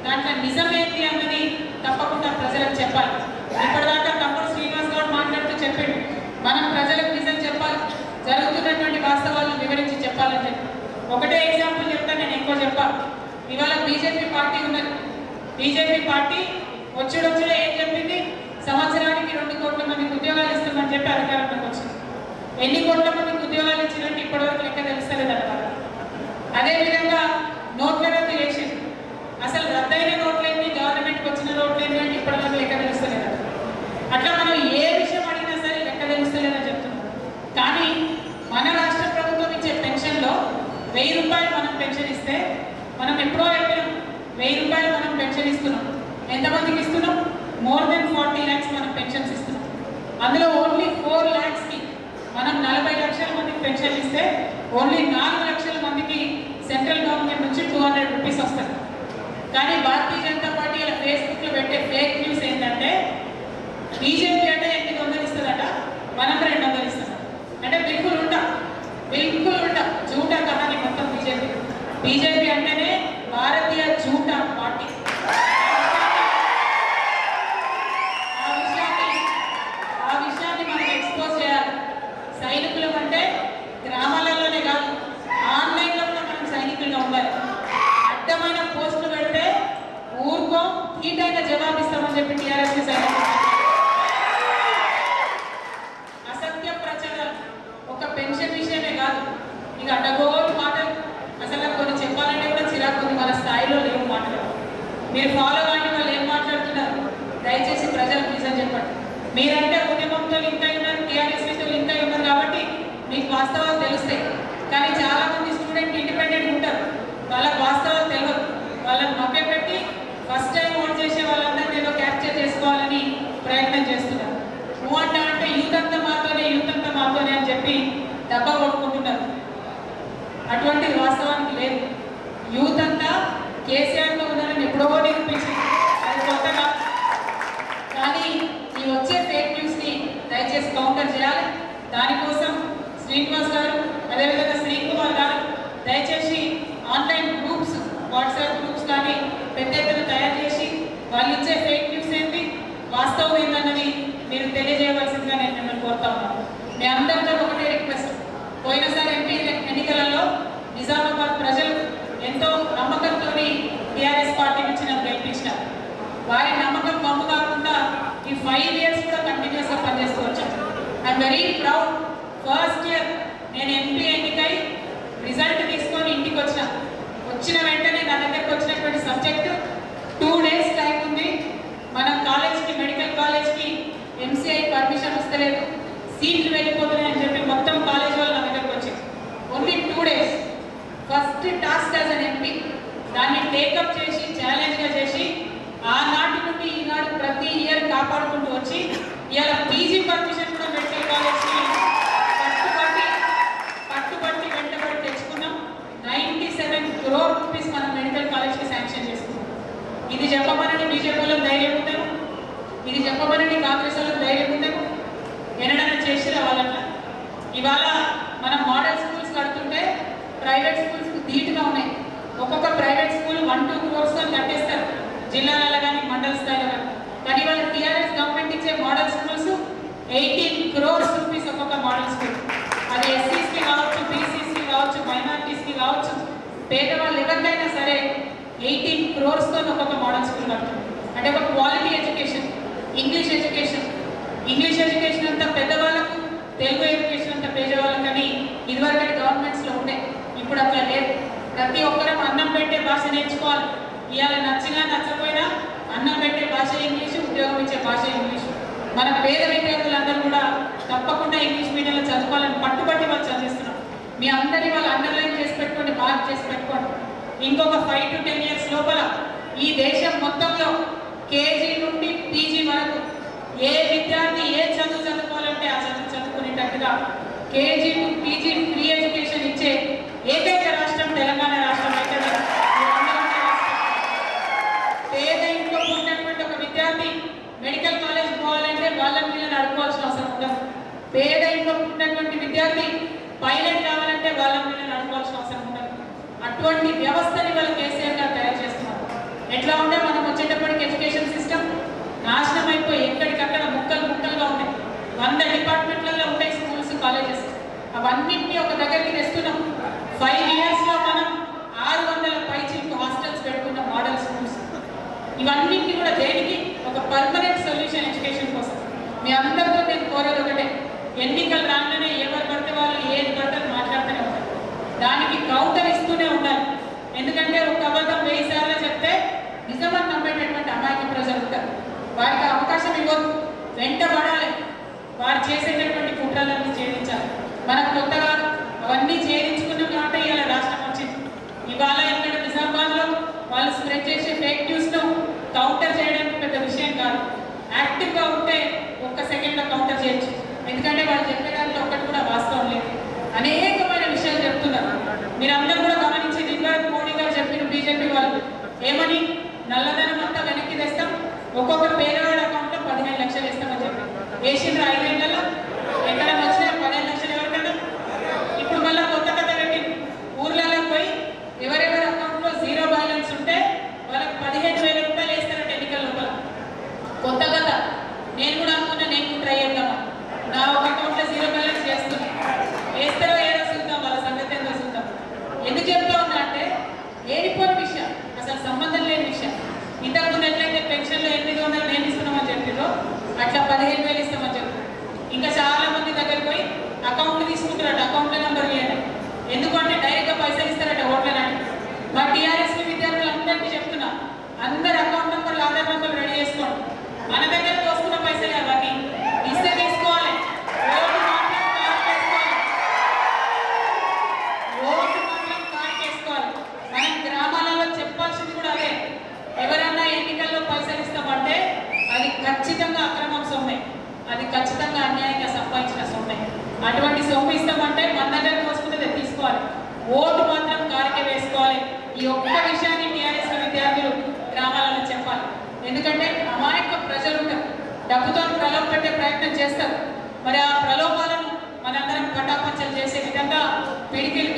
D: దాంట్లో నిజం ఏంటి అన్నది తప్పకుండా ప్రజలకు చెప్పాలి. ఇప్పటిదాకా తమ్ముడు శ్రీనివాస్ గౌడ్ మాట్లాడుతూ చెప్పాడు, మనం ప్రజలకు నిజం చెప్పాలి, జరుగుతున్నటువంటి వాస్తవాలను వివరించి చెప్పాలని చెప్పి. ఒకటే ఎగ్జాంపుల్ చెప్తా, నేను ఎక్కువ చెప్పాలి. ఇవాళ బీజేపీ పార్టీ ఉన్నది. బీజేపీ పార్టీ వచ్చుడొచ్చుడే ఏం చెప్పింది? సంవత్సరానికి 2 కోట్ల మందికి ఉద్యోగాలు ఇస్తామని చెప్పి అధికారంలోకి వచ్చింది. ఎన్ని కోట్ల మందికి ఉద్యోగాలు ఇచ్చినట్టు ఇప్పటివరకు లెక్క తెలుస్తలేదన్నమాట. అదేవిధంగా నోట్ల రద్దు చేసింది. అసలు రద్దయిన నోట్లేంటి, గవర్నమెంట్కి వచ్చిన నోట్లేంటి అంటే ఇప్పటివరకు లెక్క తెలుస్తలేదు. అట్లా మనం ఏ విషయం అడిగినా సరే లెక్క తెలుస్తలేదని చెప్తున్నాం. కానీ మన రాష్ట్ర ప్రభుత్వం ఇచ్చే పెన్షన్లో 1000 రూపాయలు మనం పెన్షన్ ఇస్తే, మనం ఎప్పుడో చెప్పినాం 1000 రూపాయలు మనం పెన్షన్ ఇస్తున్నాం. ఎంతమందికి ఇస్తున్నాం? మోర్ దెన్ 40 lakhs మనం పెన్షన్స్ ఇస్తున్నాం. అందులో ఓన్లీ 4 lakhsకి మనం 40 లక్షల మందికి పెన్షన్ ఇస్తే ఓన్లీ 4 లక్షల మందికి సెంట్రల్ గవర్నమెంట్ నుంచి 200 రూపీస్ వస్తుంది. కానీ భారతీయ జనతా పార్టీ ఇలా ఫేస్బుక్లో పెట్టే ఫేక్ న్యూస్ ఏంటంటే బీజేపీ అంటే 800 ఇస్తుందట, మనం 200 ఇస్తాం అంటే బిల్కుల్ ఉంటా జూటా కహాని మొత్తం బీజేపీ అంటేనే భారతీయ జూటా పార్టీ. ఆ విషయాన్ని మనం ఎక్స్పోజ్ చేయాలి. సైనికులం అంటే గ్రామాలలోనే కాదు, ఆన్లైన్లో కూడా మనం సైనికులుగా ఉండాలి. అడ్డమైన పోస్టులు పెడితే ఊరుకో తీటైన జవాబిస్తామని చెప్పి టీఆర్ఎస్ సైనికులు అసత్య ప్రచారాలు ఒక పెన్షన్ విషయమే కాదు, ఇక అడ్డగోలు మాటలు అసలు కొన్ని చెప్పాలంటే కూడా చిరాకు, మన స్థాయిలో లేవు మాటలు. మీరు ఫాలో కానీ వాళ్ళు ఏం మాట్లాడుతున్నారు దయచేసి ప్రజలకు నిజం చెప్పండి. మీరంటే ఉద్యమంతో ఇంకా ఉన్నారు, టీఆర్ఎస్తో ఇంకా ఉన్నారు కాబట్టి మీకు వాస్తవాలు తెలుస్తాయి. కానీ చాలా మంది స్టూడెంట్ ఇండిపెండెంట్ ఉంటారు, వాళ్ళకి వాస్తవాలు తెలియదు. వాళ్ళని మభ్యపెట్టి ఫస్ట్ టైం ఓట్ చేసే వాళ్ళందరినీ ఏదో క్యాప్చర్ చేసుకోవాలని ప్రయత్నం చేస్తున్నారు. నువ్వు అంటే యూత్ అంతా మాతోనే అని చెప్పి దెబ్బ కొట్టుకుంటున్నారు. అటువంటిది వాస్తవానికి లేదు. యూత్ అంతా కేసీఆర్తో ఉన్నారని ఎప్పుడో నిరూపించింది, అది కొత్తగా. కానీ ఈ వచ్చే ఫేక్ న్యూస్ని దయచేసి కౌంటర్ చేయాలి. దానికోసం శ్రీనివాస్ గారు అదేవిధంగా శ్రీకుమార్ గారు దయచేసి ఆన్లైన్ గ్రూప్స్, వాట్సాప్ గ్రూప్స్ కానీ పెద్ద ఎత్తున తయారు చేసి వాళ్ళు ఇచ్చే ఫేక్ న్యూస్ ఏంటి, వాస్తవం ఏంటన్నది మీరు తెలియజేయవలసిందిగా నేను మిమ్మల్ని కోరుతా ఉన్నాను. మీ అందరితో ఒకటే రిక్వెస్ట్, పోయినసారి ఎంపీ ఎన్నికలలో నిజామాబాద్ ప్రజలు ఎంతో నమ్మకంతో టీఆర్ఎస్ పార్టీ నుంచి నన్ను గెలిపించినారు. వారి నమ్మకం మమ్ము కాకుండా ఈ 5 years కూడా కంటిన్యూస్గా పనిచేస్తూ వచ్చాను. I'm very proud. First year నేను ఎంపీ ఎన్నికై రిజల్ట్ తీసుకొని ఇంటికి వచ్చిన వెంటనే నా దగ్గరకు వచ్చినటువంటి సబ్జెక్టు 2 days టైం ఉంది, మన కాలేజ్కి మెడికల్ కాలేజ్కి ఎంసీఐ పర్మిషన్ వస్తలేదు, సీట్లు వెళ్ళిపోతున్నాయని చెప్పి మొత్తం కాలేజ్ వాళ్ళు నా దగ్గరకు వచ్చి only 2 days first task as an MP దాన్ని టేకప్ చేసి ఛాలెంజ్గా చేసి ఆనాటి నుండి ఈనాడు ప్రతి ఇయర్ కాపాడుకుంటూ వచ్చి ఇవాళ పీజీ పర్మిషన్ కూడా మెడికల్ కాలేజ్కి పట్టుబట్టి వెంటబడి తెచ్చుకున్నాం. 97 crore rupees మనం మెడికల్ కాలేజ్కి శాంక్షన్ చేసుకున్నాం. ఇది చెప్పమని బీజేపీలో ధైర్యం ఉంటారు, ఇది చెప్పమని కాంగ్రెస్ వాళ్ళకి ధైర్యం ఉంటారు, ఎన్నడైనా చేసి రావాలన్నా. ఇవాళ మనం మోడల్ స్కూల్స్ కడుతుంటే ప్రైవేట్ స్కూల్స్ ధీటుగా ఉన్నాయి. ఒక్కొక్క ప్రైవేట్ స్కూల్ 1-2 crores కట్టేస్తారు జిల్లాలలో కానీ మండల స్థాయిలో కానీ. కానీ వాళ్ళ టీఆర్ఎస్ గవర్నమెంట్ ఇచ్చే మోడల్ స్కూల్స్ 18 crores rupees ఒక్కొక్క మోడల్ స్కూల్. అది ఎస్సీస్కి కావచ్చు, బీసీస్కి కావచ్చు, మైనారిటీస్కి కావచ్చు, పేదవాళ్ళు ఎవరికైనా సరే 18 crores ఒక్కొక్క మోడల్ స్కూల్ కడుతుంది. అంటే ఒక క్వాలిటీ ఎడ్యుకేషన్, ఇంగ్లీష్ ఎడ్యుకేషన్ అంతా పెద్దవాళ్ళకు, తెలుగు ఎడ్యుకేషన్ అంతా పేదవాళ్ళకని ఇదివరకటి గవర్నమెంట్స్లో ఉండే. ఇప్పుడు అట్లా లేదు. ప్రతి ఒక్కరం అన్నం పెట్టే భాష నేర్చుకోవాలి. ఇవాళ నచ్చినా నచ్చపోయినా అన్నం పెట్టే భాష ఇంగ్లీషు, ఉద్యోగం ఇచ్చే భాష ఇంగ్లీషు. మన పేద విద్యార్థులందరూ కూడా తప్పకుండా ఇంగ్లీష్ మీడియంలో చదువుకోవాలని పట్టుబట్టి వాళ్ళు చదివిస్తున్నాం. మీ అందరి వాళ్ళు అండర్లైన్ చేసి పెట్టుకోండి, మార్క్ చేసి పెట్టుకోండి. ఇంకొక 5 to 10 years లోపల ఈ దేశం మొత్తంలో కేజీ నుండి పీజీ వరకు ఏ విద్యార్థి ఏ చదువు చదువుకోవాలంటే ఆ చదువు చదువుకునేటట్టుగా KG to PG free education ఇచ్చే ఏకైక రాష్ట్రం తెలంగాణ రాష్ట్రం అయితే. పేద ఇంట్లో పుట్టినటువంటి ఒక విద్యార్థి మెడికల్ కాలేజ్ పోవాలంటే వాళ్ళని వీళ్ళని అడుకోవాల్సిన అవసరం ఉండదు. పేద ఇంట్లో పుట్టినటువంటి విద్యార్థి పైలట్ కావాలంటే వాళ్ళని వీళ్ళని అడుకోవాల్సిన అవసరం ఉండదు. అటువంటి వ్యవస్థని వాళ్ళు కేసీఆర్ గారు తయారు చేస్తున్నారు. ఎట్లా ఉంటే మనం వచ్చేటప్పటికి ఎడ్యుకేషన్ సిస్టమ్ నాశనం అయిపోయి ఎక్కడికక్కడ ముక్కలుగా ఉన్నాయి. 100 డిపార్ట్మెంట్లలో ఉంటాయి స్కూల్స్, కాలేజెస్. అవన్నింటినీ ఒక దగ్గరికి తెస్తున్నాం. 5 yearsలో మనం 600 పైచిలకు హాస్టల్స్ పెట్టుకున్న మోడల్ స్కూల్స్. ఇవన్నింటినీ కూడా దేనికి? ఒక పర్మనెంట్ సొల్యూషన్ ఎడ్యుకేషన్ కోసం. మీ అందరితో నేను కోరేది ఒకటే, ఎన్నికలు రాగానే ఎవరు పడితే వాళ్ళు ఏది పడితే మాట్లాడుతూనే ఉంటారు. దానికి కౌంటర్ ఇస్తూనే ఉండాలి. ఎందుకంటే ఒక అబద్ధం 1000 సార్లు చెప్తే నిజమని నమ్మేటటువంటి అమాయక ప్రజలు ఉంటారు. వారికి అవకాశం ఇవ్వదు, వెంటబడాలి. వారు చేసేటటువంటి కుట్రలన్నీ ఛేదించాలి. మనకు కొత్తగా అవన్నీ ఛేదించుకున్న మాట ఇలా రాష్ట్రం వచ్చింది. ఇవాళ ఇక్కడ నిజామాబాద్లో వాళ్ళు స్ప్రెడ్ చేసే ఫేక్ న్యూస్ను కౌంటర్ చేయడానికి పెద్ద విషయం కాదు. యాక్టివ్గా ఉంటే 1 సెకండ్లో కౌంటర్ చేయొచ్చు. ఎందుకంటే వాళ్ళు చెప్పే దాంట్లో ఒక్కటి కూడా వాస్తవం లేదు. అనేక ఓటు మాత్రం కారికే వేసుకోవాలి. ఈ ఒక్క విషయాన్ని టీఆర్ఎస్ విద్యార్థులు గ్రామాలలో చెప్పాలి. ఎందుకంటే అమాయక ప్రజలు ఉంటారు, డబ్బుతో ప్రలోభ పెట్టే ప్రయత్నం చేస్తారు. మరి ఆ ప్రలోభాలను మనందరం పటాపంచలు చేసే విధంగా పిడికిలు